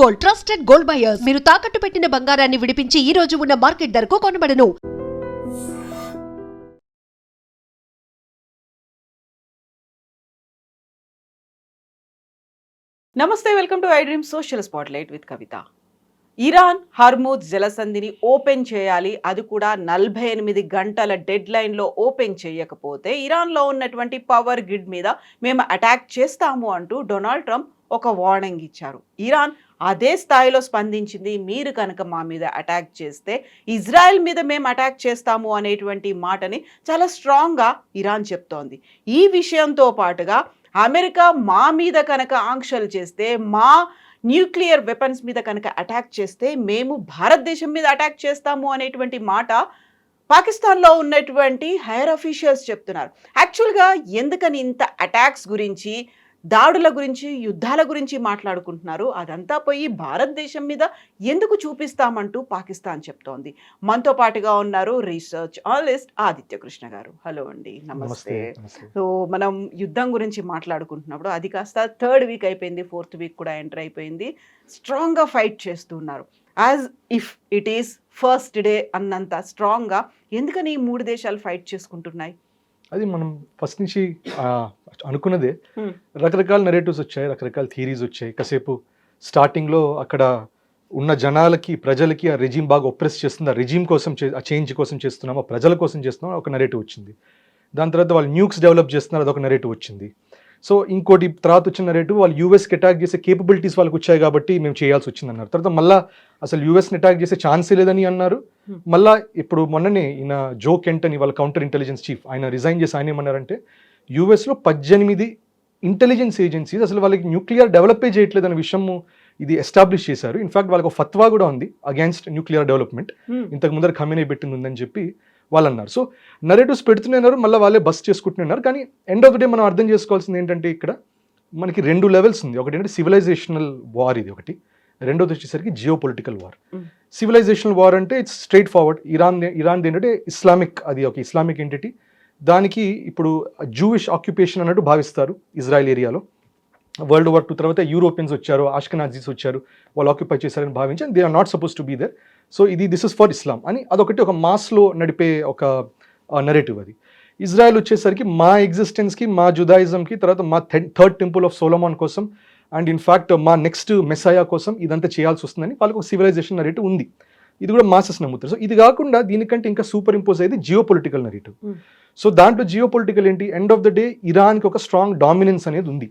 Gold, trusted gold buyers. మీరు తాకట్టు పెట్టిన బంగారాన్ని విడిపించి ఈ రోజు ఉన్న మార్కెట్ ధరకు కొనబడను. నమస్తే, welcome to I dream social spotlight with Kavitha. Iran Hormuz జలసంధిని ఓపెన్ చేయాలి, అది కూడా 48 గంటల డెడ్ లైన్లో ఓపెన్ చేయకపోతే ఇరాన్లో ఉన్నటువంటి పవర్ గ్రిడ్ మీద మేము అటాక్ చేస్తాము అంటూ డొనాల్డ్ ట్రంప్ ఒక వార్నింగ్ ఇచ్చారు. ఇరాన్ అదే స్థాయిలో స్పందించింది. మీరు కనుక మా మీద అటాక్ చేస్తే ఇజ్రాయెల్ మీద మేము అటాక్ చేస్తాము అనేటువంటి మాటని చాలా స్ట్రాంగ్గా ఇరాన్ చెప్తోంది. ఈ విషయంతో పాటుగా అమెరికా మా మీద కనుక ఆంక్షలు చేస్తే, మా న్యూక్లియర్ వెపన్స్ మీద కనుక అటాక్ చేస్తే మేము భారతదేశం మీద అటాక్ చేస్తాము అనేటువంటి మాట పాకిస్తాన్లో ఉన్నటువంటి హైయర్ అఫీషియల్స్ చెప్తున్నారు. యాక్చువల్గా ఎందుకని ఇంత అటాక్స్ గురించి, దాడుల గురించి, యుద్ధాల గురించి మాట్లాడుకుంటున్నారు? అదంతా పోయి భారతదేశం మీద ఎందుకు చూపిస్తామంటూ పాకిస్తాన్ చెప్తోంది. మనతో పాటుగా ఉన్నారు రీసెర్చ్ అనలిస్ట్ ఆదిత్య కృష్ణ గారు. హలో అండి, నమస్తే. సో మనం యుద్ధం గురించి మాట్లాడుకుంటున్నప్పుడు అది కాస్త 3rd వీక్ అయిపోయింది, 4th వీక్ కూడా ఎంటర్ అయిపోయింది. స్ట్రాంగ్గా ఫైట్ చేస్తున్నారు, as if it is first day అన్నంత స్ట్రాంగ్గా. ఎందుకని ఈ 3 దేశాలు ఫైట్ చేసుకుంటున్నాయి? అది మనం ఫస్ట్ నుంచి అనుకున్నదే. రకరకాల నెరేటివ్స్ వచ్చాయి, రకరకాల థియరీస్ వచ్చాయి. కాసేపు స్టార్టింగ్లో అక్కడ ఉన్న జనాలకి, ప్రజలకి ఆ రెజీమ్ బాగా ఒప్రెస్ చేస్తుంది, ఆ రెజీమ్ కోసం, ఆ చేంజ్ కోసం చేస్తున్నాం, ఆ ప్రజల కోసం చేస్తున్నాం, ఒక నెరేటివ్ వచ్చింది. దాని తర్వాత వాళ్ళు న్యూక్స్ డెవలప్ చేస్తున్నారు, అదొక నెరేటివ్ వచ్చింది. సో ఇంకోటి తర్వాత వచ్చిన నెరేటివ్, వాళ్ళు యూఎస్కి అటాక్ చేసే కేపబిలిటీస్ వాళ్ళకి వచ్చాయి కాబట్టి మేము చేయాల్సి వచ్చింది అన్నారు. తర్వాత మళ్ళీ అసలు యూఎస్ని అటాక్ చేసే ఛాన్సే లేదని అన్నారు. మళ్ళీ ఇప్పుడు మొన్ననే ఈయన జో కెంటన్, వాళ్ళ కౌంటర్ ఇంటెలిజెన్స్ చీఫ్, ఆయన రిజైన్ చేసి ఆయన ఏమన్నారంటే యూఎస్లో 18 ఇంటెలిజెన్స్ ఏజెన్సీస్ అసలు వాళ్ళకి న్యూక్లియర్ డెవలపే చేయట్లేదు అనే విషయము ఇది ఎస్టాబ్లిష్ చేశారు. ఇన్ఫాక్ట్ వాళ్ళకి ఒక ఫత్వా కూడా ఉంది అగేన్స్ట్ న్యూక్లియర్ డెవలప్మెంట్, ఇంతకు ముందర ఖమేనీ పెట్టింది ఉందని చెప్పి వాళ్ళు అన్నారు. సో నరేటివ్స్ పెడుతున్నారు, మళ్ళీ వాళ్ళే బస్ చేసుకుంటున్నారు. కానీ ఎండ్ ఆఫ్ ద డే మనం అర్థం చేసుకోవాల్సింది ఏంటంటే ఇక్కడ మనకి 2 లెవెల్స్ ఉంది. ఒకటి ఏంటంటే సివిలైజేషనల్ వార్, ఇది ఒకటి. రెండోది వచ్చేసరికి geo political war. Civilisational war అంటే ఇట్స్ స్ట్రైట్ ఫార్వర్డ్. ఇరాన్ ఏంటంటే ఇస్లామిక్, అది ఒక ఇస్లామిక్ ఎంటిటీ. దానికి ఇప్పుడు జూయిష్ ఆక్యుపేషన్ అన్నట్టు భావిస్తారు ఇజ్రాయెల్ ఏరియాలో. World War II తర్వాత యూరోపియన్స్ వచ్చారు, ఆష్కనాజీస్ వచ్చారు, వాళ్ళు ఆక్యుపై చేశారని భావించి they are not suppose to be there. So this is for Islam అని అదొకటి ఒక మాస్లో నడిపే ఒక నెరేటివ్. అది ఇజ్రాయెల్ వచ్చేసరికి మా ఎగ్జిస్టెన్స్కి, మా జుదాయిజంకి, తర్వాత మా 3rd టెంపుల్ ఆఫ్ సోలమాన్ కోసం, అండ్ ఇన్ఫ్యాక్ట్ మా నెక్స్ట్ మెస్సాయా కోసం ఇదంతా చేయాల్సి వస్తుందని వాళ్ళకి ఒక సివిలైజేషన్ నెరేటివ్ ఉంది. ఇది కూడా మాసెస్ నమ్ముతారు. సో ఇది కాకుండా దీనికంటే ఇంకా సూపర్ ఇంపోజ్ అయ్యేది జియో పొలిటికల్ నెరేటివ్. సో దాంట్లో జియో పొలిటికల్ ఏంటి, ఎండ్ ఆఫ్ ద డే ఇరాన్కి ఒక స్ట్రాంగ్ డామినెన్స్ అనేది ఉంది.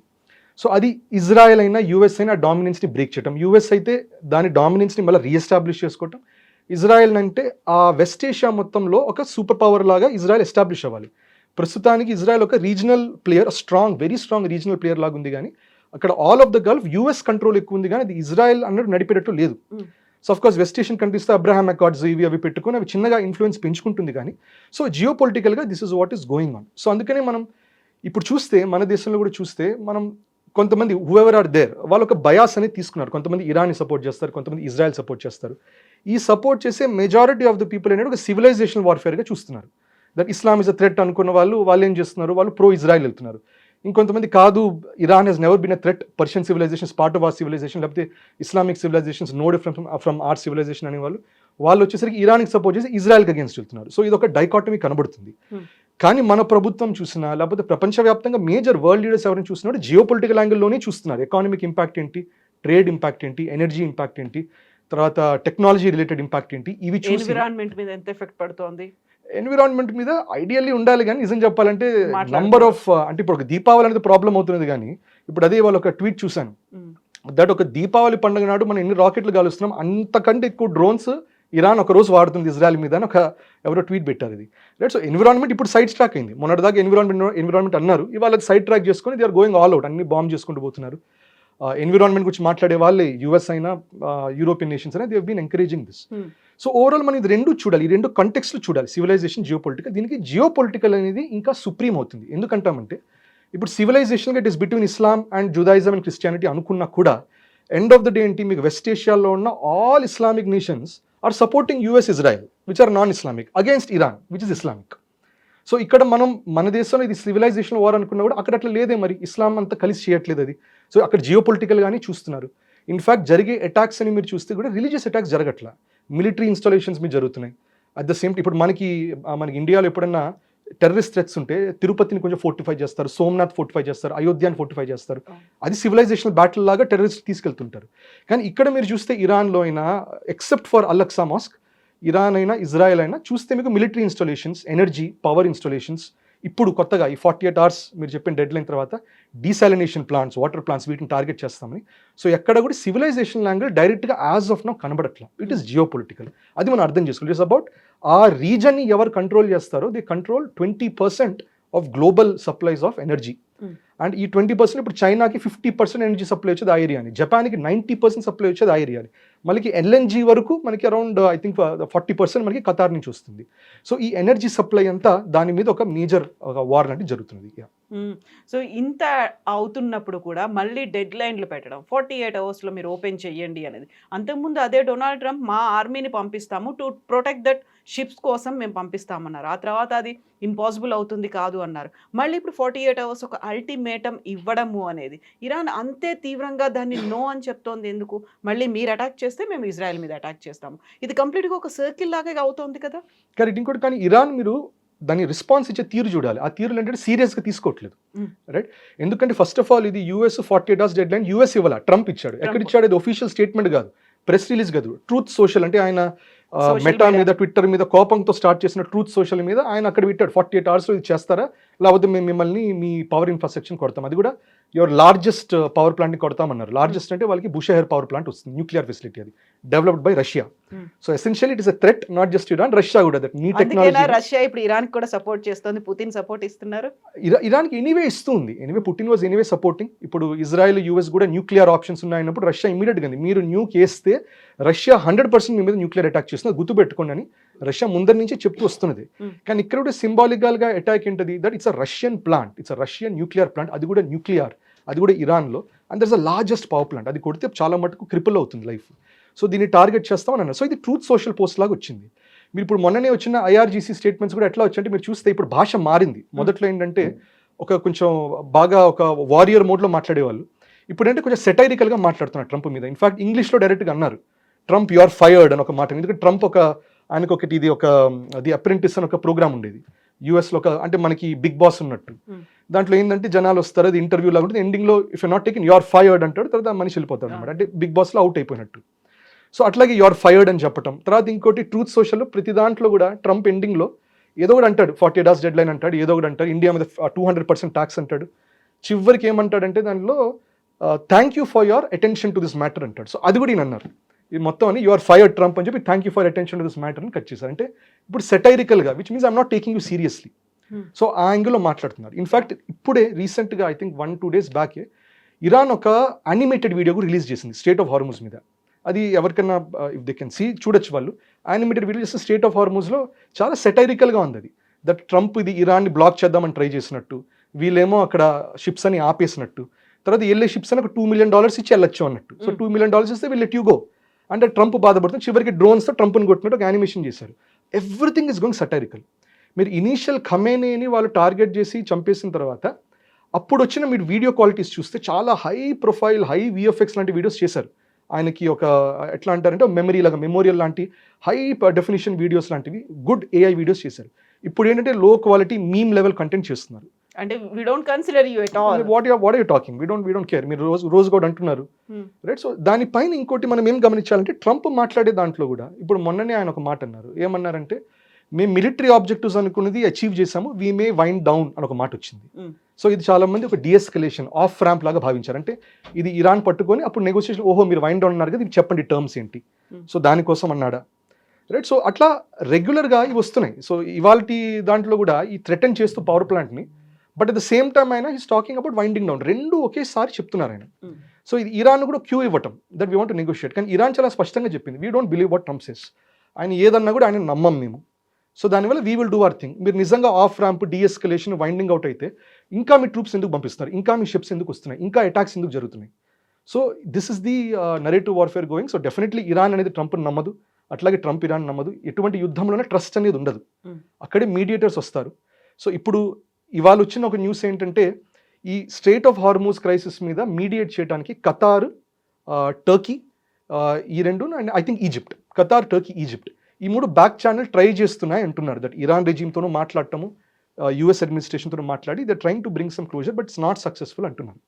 సో అది ఇజ్రాయెల్ అయినా యూఎస్ అయినా డామినెన్స్ని బ్రేక్ చేయటం, యూఎస్ అయితే దాని డామినెన్స్ని మళ్ళీ రీఎస్టాబ్లిష్ చేసుకోవటం, ఇజ్రాయెల్ అంటే ఆ వెస్ట్ ఏషియా మొత్తంలో ఒక సూపర్ పవర్ లాగా ఇజ్రాయెల్ ఎస్టాబ్లిష్ అవ్వాలి. ప్రస్తుతానికి ఇజ్రాయెల్ ఒక regional player, strong, very strong regional player లాగా ఉంది. కానీ అక్కడ all of the Gulf US control ఎక్కువ ఉంది, కానీ అది ఇజ్రాయెల్ అన్నట్టు నడిపేటట్టు లేదు. సో ఆఫ్కోర్స్ వెస్ట్ ఏషియన్ కంట్రీస్తో అబ్రహాం అకార్డ్స్ ఇవి అవి పెట్టుకుని అవి చిన్నగా ఇన్ఫ్లుయెన్స్ పెంచుకుంటుంది. కానీ సో జియో పొలిటికల్గా this is what is going on. So అందుకనే మనం ఇప్పుడు చూస్తే, మన దేశంలో కూడా చూస్తే, మనం కొంతమంది హూఎవర్ ఆర్ దేర్ వాళ్ళు ఒక బయాస్ అనేది తీసుకున్నారు. కొంతమంది ఇరాన్ని సపోర్ట్ చేస్తారు, కొంతమంది ఇజ్రాయెల్ సపోర్ట్ చేస్తారు. ఈ సపోర్ట్ చేసే మెజారిటీ ఆఫ్ ద పీపుల్ అనేది ఒక సివిలైజేషనల్ వార్ఫేర్గా చూస్తున్నారు. That Islam is a threat అనుకున్న వాళ్ళు ఏం చేస్తున్నారు, వాళ్ళు ప్రో ఇజ్రాయెల్ వెళ్తున్నారు. ఇంకొంతమంది కాదు, Iran he's never been a threat, Persian civilizations part of our civilization, లేకపోతే Islamic civilizations no different from our civilization అనే వాళ్ళు వచ్చేసరికి ఇరాన్కి సపోర్ట్ చేసి ఇజ్రాయెల్కి అగేన్స్ట్ వెళ్తున్నారు. సో ఇది ఒక డైకాటమీ కనబడుతుంది. కానీ మన ప్రభుత్వం చూసినా, లేకపోతే ప్రపంచవ్యాప్తంగా మేజర్ వరల్డ్ లీడర్స్ ఎవరైనా చూసినప్పుడు జియో పొలిటికల్ యాంగిల్లోనే చూస్తున్నారు. ఎకానమిక్ ఇంపాక్ట్ ఏంటి, ట్రేడ్ ఇంపాక్ట్ ఏంటి, ఎనర్జీ ఇంపాక్ట్ ఏంటి, తర్వాత టెక్నాలజీ రిలేటెడ్ ఇంపాక్ట్ ఏంటి, ఇవి చూసి ఎన్విరాన్మెంట్ మీద ఎంత ఎఫెక్ట్ పడుతోంది. ఎన్విరాన్మెంట్ మీద ఐడియల్లీ ఉండాలి, కానీ నిజం చెప్పాలంటే నంబర్ ఆఫ్, అంటే ఇప్పుడు ఒక దీపావళి అనేది ప్రాబ్లం అవుతున్నది. కానీ ఇప్పుడు అదే వాళ్ళు ఒక ట్వీట్ చూశాను, దట్ ఒక దీపావళి పండుగ నాడు మనం ఎన్ని రాకెట్లు కాలుస్తున్నాం, అంతకంటే ఎక్కువ డ్రోన్స్ ఇరాన్ ఒక రోజు వాడుతుంది ఇజ్రాయెల్ మీద అని ఎవరో ట్వీట్ పెట్టారు. ఇది రైట్. సో ఎన్విరాన్మెంట్ ఇప్పుడు సైడ్ ట్రాక్ అయింది. మొన్నటిదాకా ఎన్విరాన్మెంట్ అన్నారు, ఇవాళ సైడ్ ట్రాక్ చేసుకొని they are going all out, అన్ని బాంబ్ చేసుకుంటూ పోతున్నారు. ఎన్విరాన్మెంట్ గురించి మాట్లాడే వాళ్ళే యూఎస్ అయినా యూరోపియన్ నేషన్స్ అయినా they have been encouraging this. So overall మనం ఇది రెండు చూడాలి, ఈ రెండు కంటెక్స్ట్లు చూడాలి, సివిలైజేషన్, జియో పొలిటికల్. దీనికి జియో పొలిటికల్ అనేది ఇంకా సుప్రీం అవుతుంది. ఎందుకంటామంటే ఇప్పుడు సివిలైజేషన్గా it is between Islam and Judaism and Christianity అనుకున్నా కూడా ఎండ్ ఆఫ్ ద డే ఏంటి, మీకు వెస్ట్ ఏషియాలో ఉన్న all Islamic nations are supporting US Israel which are non Islamic against Iran which is Islamic. So ఇక్కడ మనం మన దేశంలో ఇది సివిలైజేషన్ వార్ అనుకున్నా కూడా అక్కడ అట్లా లేదే, మరి ఇస్లాం అంతా కలిసి చేయట్లేదు అది. సో అక్కడ జియో పొలిటికల్ గానీ చూస్తున్నారు. ఇన్ఫ్యాక్ట్ జరిగే అటాక్స్ అని మీరు చూస్తే కూడా రిలీజియస్ అటాక్స్ జరగట్లా, మిలిటరీ ఇన్స్టాలేషన్స్ మీద జరుగుతున్నాయి. అట్ ద సేమ్ ఇప్పుడు మనకి ఇండియాలో ఎప్పుడన్నా టెర్రరిస్ట్ థ్రెట్స్ ఉంటే తిరుపతిని కొంచెం ఫోర్టిఫై చేస్తారు, సోమనాథ్ ఫోర్టిఫై చేస్తారు, అయోధ్యాని ఫోర్టిఫై చేస్తారు. అది సివిలైజేషనల్ బ్యాటిల్ లాగా టెర్రరిస్ట్ తీసుకెళ్తుంటారు. కానీ ఇక్కడ మీరు చూస్తే ఇరాన్లో అయినా, ఎక్సెప్ట్ ఫర్ అల్-అక్సా మాస్క్, ఇరాన్ అయినా ఇజ్రాయెల్ అయినా చూస్తే మీకు military installations, energy, power installations, ఇప్పుడు కొత్తగా ఈ 48 hours మీరు చెప్పిన డెడ్ లైన్ తర్వాత డీసాలినేషన్ ప్లాంట్స్, వాటర్ ప్లాంట్స్, వీటిని టార్గెట్ చేస్తామని. సో ఎక్కడ కూడా సివిలైజేషన్ యాంగిల్ డైరెక్ట్గా యాజ్ ఆఫ్ నౌ కనబడట్లా. It is geo political. అది మనం అర్థం చేసుకోవాలి. ఇట్స్ అబౌట్ ఆ రీజన్ని ఎవరు కంట్రోల్ చేస్తారో they control 20% of global supplies of energy. And ఈ 20% ఇప్పుడు చైనాకి 50% ఎనర్జీ సప్లై వచ్చేది ఆ ఏరియాని, జపాన్కి 90% సప్లై వచ్చేది ఆ ఏరియాని, మనకి ఎల్ఎన్జీ వరకు మనకి అరౌండ్ ఐ థింక్ 40% మనకి ఖతార్ నుంచి వస్తుంది. సో ఈ ఎనర్జీ సప్లై అంతా దాని మీద ఒక మేజర్ వార్ లాంటి జరుగుతుంది. సో ఇంత అవుతున్నప్పుడు కూడా మళ్ళీ డెడ్ లైన్లు పెట్టడం, 48 hours మీరు ఓపెన్ చెయ్యండి అనేది. అంతకుముందు అదే డొనాల్డ్ ట్రంప్ మా ఆర్మీని పంపిస్తాము టు ప్రొటెక్ట్ దట్ షిప్స్ కోసం మేము పంపిస్తామన్నారు. ఆ తర్వాత అది ఇంపాసిబుల్ అవుతుంది కాదు అన్నారు. మళ్ళీ ఇప్పుడు 48 hours ఒక అల్టిమేటం ఇవ్వడము అనేది, ఇరాన్ అంతే తీవ్రంగా దాన్ని నో అని చెప్తోంది ఎందుకు? మళ్ళీ మీరు అటాక్ చేస్తే మేము ఇజ్రాయెల్ మీద అటాక్ చేస్తాము. ఇది కంప్లీట్గా ఒక సర్కిల్ లాగా అవుతోంది కదా. కరెక్ట్. ఇంకోటి కానీ ఇరాన్ మీరు దాని రెస్పాన్స్ ఇచ్చే తీరు చూడాలి. ఆ తీరులు ఏంటంటే సీరియస్గా తీసుకోవట్లేదు, రైట్? ఎందుకంటే ఫస్ట్ ఆఫ్ ఆల్ ఇది US 48 hours dead line US ఇవ్వాల, ట్రంప్ ఇచ్చాడు. ఎక్కడ ఇచ్చాడు? ఇది ఒఫీషియల్ స్టేట్మెంట్ కాదు, ప్రెస్ రిలీజ్ కాదు. ట్రూత్ సోషల్ అంటే ఆయన మెటా మీద, ట్విట్టర్ మీద కోపంతో స్టార్ట్ చేసిన ట్రూత్ సోషల్ మీద ఆయన అక్కడ పెట్టాడు 48 hours ఇది చేస్తారా, లేకపోతే మేము మిమ్మల్ని మీ పవర్ ఇన్ఫ్రాస్ట్రక్చర్ కొడతాం, అది కూడా యువర్ లార్జెస్ట్ పవర్ ప్లాంట్ని కొడతామన్నారు. లార్జెస్ట్ అంటే వాళ్ళకి బుషెహర్ పవర్ ప్లాంట్ వస్తుంది, న్యూక్లియర్ ఫెసిలిటీ, అది developed by Russia. So essentially it is a threat, not just Iran, Russia కూడా. దట్ నీ టెక్నాలజీ రష్యా ఇప్పుడు ఇరాన్ కూడా సపోర్ట్ చేస్తుంది, పుతిన్ సపోర్ట్ ఇస్తున్నారు. ఇరాన్కి ఎనీవే ఇస్తుంది. Anyway Putin was anyway supporting. ఇప్పుడు ఇజ్రాయెల్, యూఎస్ కూడా న్యూక్లియర్ ఆప్షన్స్ ఉన్నాయన్నప్పుడు రష్యా ఇమీడియట్గా మీరు న్యూక్ వేస్తే రష్యా 100% మీ మీద న్యూక్లియర్ అటాక్ చేస్తుంది, గుర్తుపెట్టుకోండి అని రష్యా ముందరి నుంచి చెప్తూ వస్తున్నది. కానీ ఇక్కడ కూడా సింబాలికల్ గా అటాక్ ఏంటది? That it's a Russian plant, it's a Russian nuclear plant, అది కూడా న్యూక్లియర్, అది కూడా ఇరాన్లో. And that's the largest power plant. అది కొడితే చాలా మటుకు క్రిపుల్ అవుతుంది లైఫ్. సో దీన్ని టార్గెట్ చేస్తామని అన్నారు. సో ఇది ట్రూత్ సోషల్ పోస్ట్ లాగా వచ్చింది. మీరు ఇప్పుడు మొన్ననే వచ్చిన ఐఆర్జీసీ స్టేట్మెంట్స్ కూడా ఎట్లా వచ్చాయంటే మీరు చూస్తే ఇప్పుడు భాష మారింది. మొదట్లో ఏంటంటే ఒక కొంచెం బాగా ఒక వారియర్ మోడ్లో మాట్లాడేవాళ్ళు, ఇప్పుడు అంటే కొంచెం సెటైరికల్గా మాట్లాడుతున్నారు ట్రంప్ మీద. ఇన్ఫాక్ట్ ఇంగ్లీష్లో డైరెక్ట్గా అన్నారు ట్రంప్ యు ఆర్ ఫైర్డ్ అని ఒక మాట. ఎందుకంటే ట్రంప్ ఆయనకు ఒకటి ఇది ఒక అది అప్రెంటిస్ అని ఒక ప్రోగ్రామ్ ఉండేది యూఎస్లో, అంటే మనకి బిగ్ బాస్ ఉన్నట్టు. దాంట్లో ఏంటంటే జనాలు వస్తారు, అది ఇంటర్వ్యూ లాగా ఉంటుంది, ఎండింగ్లో if you not taken you are fired అంటాడు, తర్వాత మనిషి వెళ్ళిపోతాడు అనమాట. అంటే బిగ్ బాస్లో అవుట్ అయిపోయినట్టు. సో అట్లాగే యు ఆర్ ఫైర్డ్ అని చెప్పటం. తర్వాత ఇంకోటి ట్రూత్ సోషల్లో ప్రతి దాంట్లో కూడా ట్రంప్ ఎండింగ్లో ఏదో కూడా అంటాడు, 48 hours డెడ్ లైన్ అంటాడు, ఏదో ఒకటి అంటాడు, ఇండియా మీద 200% ట్యాక్స్ అంటాడు. చివరికి ఏమంటాడంటే దానిలో thank you for your attention to this matter అంటాడు. సో అది కూడా ఈయన అన్నారు, ఇది మొత్తం అని యు ఆర్ ఫైర్డ్ ట్రంప్ అని చెప్పి thank you for attention to this matter అని కట్ చేశారు. అంటే ఇప్పుడు సెటైరికల్గా, which means I'm not taking you seriously. So ఆ యాంగిల్లో మాట్లాడుతున్నారు. ఇన్ఫాక్ట్ ఇప్పుడే రీసెంట్గా ఐ థింక్ 1-2 days బ్యాకే ఇరాన్ ఒక యానిమేటెడ్ వీడియో కూడా రిలీజ్ చేసింది స్టేట్ ఆఫ్ హార్మూజ్ మీద. అది ఎవరికైనా ఇఫ్ దే కెన్ సీ చూడొచ్చు వాళ్ళు. యానిమేటెడ్ వీడియో చేస్తే స్టేట్ ఆఫ్ హార్మూజ్లో చాలా సెటైరికల్గా ఉంది అది. దట్ ట్రంప్ ఇది ఇరాన్ని బ్లాక్ చేద్దామని ట్రై చేసినట్టు, వీళ్ళేమో అక్కడ షిప్స్ అని ఆపేసినట్టు, తర్వాత వెళ్ళే షిప్స్ అని ఒక $2 million ఇచ్చి వెళ్ళొచ్చు అన్నట్టు. సో $2 million ఇస్తే వీళ్ళు లెట్ యూ గో అంటే ట్రంప్ బాధపడుతుంది. చివరికి డ్రోన్స్తో ట్రంప్ని కొట్టినట్టు ఒక యానిమేషన్ చేశారు. Everything is going satirical. మీరు ఇనీషియల్ ఖమేనీని వాళ్ళు టార్గెట్ చేసి చంపేసిన తర్వాత అప్పుడు వచ్చిన మీరు వీడియో క్వాలిటీస్ చూస్తే చాలా హై ప్రొఫైల్, హై విఎఫ్ఎక్స్ లాంటి వీడియోస్ చేశారు. ఆయనకి ఒక ఎట్లా అంటారంటే మెమోరియల్ లాంటి హై డెఫినిషన్ వీడియోస్ లాంటివి, గుడ్ ఏఐ వీడియోస్ చేశారు. ఇప్పుడు ఏంటంటే లో క్వాలిటీ మీమ్ లెవెల్ కంటెంట్ చేస్తున్నారు. అంటే we don't consider you at all. What are you talking? We don't care. మీరు రోజు కూడా అంటున్నారు, రైట్? సో దానిపైన ఇంకోటి మనం ఏం గమనించాలంటే ట్రంప్ మాట్లాడే దాంట్లో కూడా ఇప్పుడు మొన్ననే ఆయన ఒక మాట అన్నారు. ఏమన్నారంటే మేము మిలిటరీ ఆబ్జెక్టివ్స్ అనుకున్నది అచీవ్ చేసాము, వీ మే వైండ్ డౌన్ అని ఒక మాట వచ్చింది. సో ఇది చాలా మంది ఒక డిఎస్కలేషన్, ఆఫ్ ర్యాంప్ లాగా భావించారు. అంటే ఇది ఇరాన్ పట్టుకొని అప్పుడు నెగోషియేషన్, ఓహో మీరు వైండ్ డౌన్ అన్నారు కదా, ఇది చెప్పండి టర్మ్స్ ఏంటి, సో దానికోసం అన్నాడా, రైట్? సో అట్లా రెగ్యులర్గా ఇవి వస్తున్నాయి. సో ఇవాళ దాంట్లో కూడా ఈ థ్రెటన్ చేస్తూ పవర్ ప్లాంట్ని, but at the same time ఆయన he's talking about winding down, రెండు ఒకేసారి చెప్తున్నారు ఆయన. సో ఇది ఇరాన్ కూడా క్యూ ఇవ్వటం, that we want to negotiate. కానీ ఇరాన్ చాలా స్పష్టంగా చెప్పింది, we don't believe what Trump says. ఆయన ఏదన్నా కూడా ఆయన నమ్మం మేము. సో దానివల్ల we will do our thing. మీరు నిజంగా ఆఫ్ ర్యాంప్, డిఎస్కలేషన్, వైండింగ్ అవుట్ అయితే ఇంకా మీ ట్రూప్స్ ఎందుకు పంపిస్తారు, ఇంకా మీ షిప్స్ ఎందుకు వస్తున్నాయి, ఇంకా అటాక్స్ ఎందుకు జరుగుతున్నాయి? So this is the narrative warfare going. So definitely Iran అనేది ట్రంప్ నమ్మదు, అట్లాగే ట్రంప్ ఇరాన్ నమ్మదు. ఎటువంటి యుద్ధంలోనే ట్రస్ట్ అనేది ఉండదు, అక్కడే మీడియేటర్స్ వస్తారు. సో ఇప్పుడు ఇవాళ వచ్చిన ఒక న్యూస్ ఏంటంటే ఈ స్ట్రెయిట్ ఆఫ్ హార్మూజ్ క్రైసిస్ మీద మీడియేట్ చేయడానికి ఖతార్ టర్కీ, ఈ రెండు, and I think Egypt, Qatar, Turkey, Egypt, ఈ మూడు బ్యాక్ ఛానల్ ట్రై చేస్తున్నాయి అంటున్నారు. దట్ ఇరాన్ రెజీమ్తోనూ మాట్లాడటము, యుఎస్ అడ్మినిస్ట్రేషన్తో మాట్లాడి they trying to bring some closure, but it's not successful అంటున్నారు.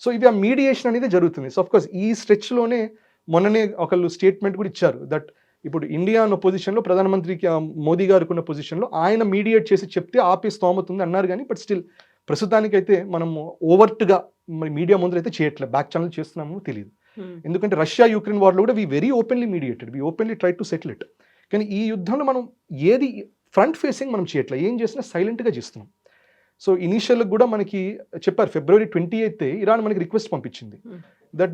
సో ఇది ఆ మీడియేషన్ అనేది జరుగుతుంది. సో అఫ్కోర్స్ ఈ స్ట్రెచ్లోనే మొన్ననే ఒకళ్ళు స్టేట్మెంట్ కూడా ఇచ్చారు దట్ ఇప్పుడు ఇండియా అన్న పొజిషన్లో ప్రధానమంత్రికి మోదీ గారికి ఉన్న పొజిషన్లో ఆయన మీడియేట్ చేసి చెప్తే ఆపే స్తోమత ఉంది అన్నారు. కానీ బట్ స్టిల్ ప్రస్తుతానికైతే మనం ఓవర్ట్గా మరి మీడియా ముందర అయితే చేయట్లేదు, బ్యాక్ ఛానల్ చేస్తున్నామో తెలియదు. ఎందుకంటే రష్యా యుక్రెయిన్ వార్లో కూడా we very openly mediated, we openly try to settle it. కానీ ఈ యుద్ధంలో మనం ఏది ఫ్రంట్ ఫేసింగ్ మనం చేయట్లేదు, ఏం చేసినా సైలెంట్గా చేస్తున్నాం. సో ఇనీషియల్గా కూడా మనకి చెప్పారు February 28 ఇరాన్ మనకి రిక్వెస్ట్ పంపించింది దట్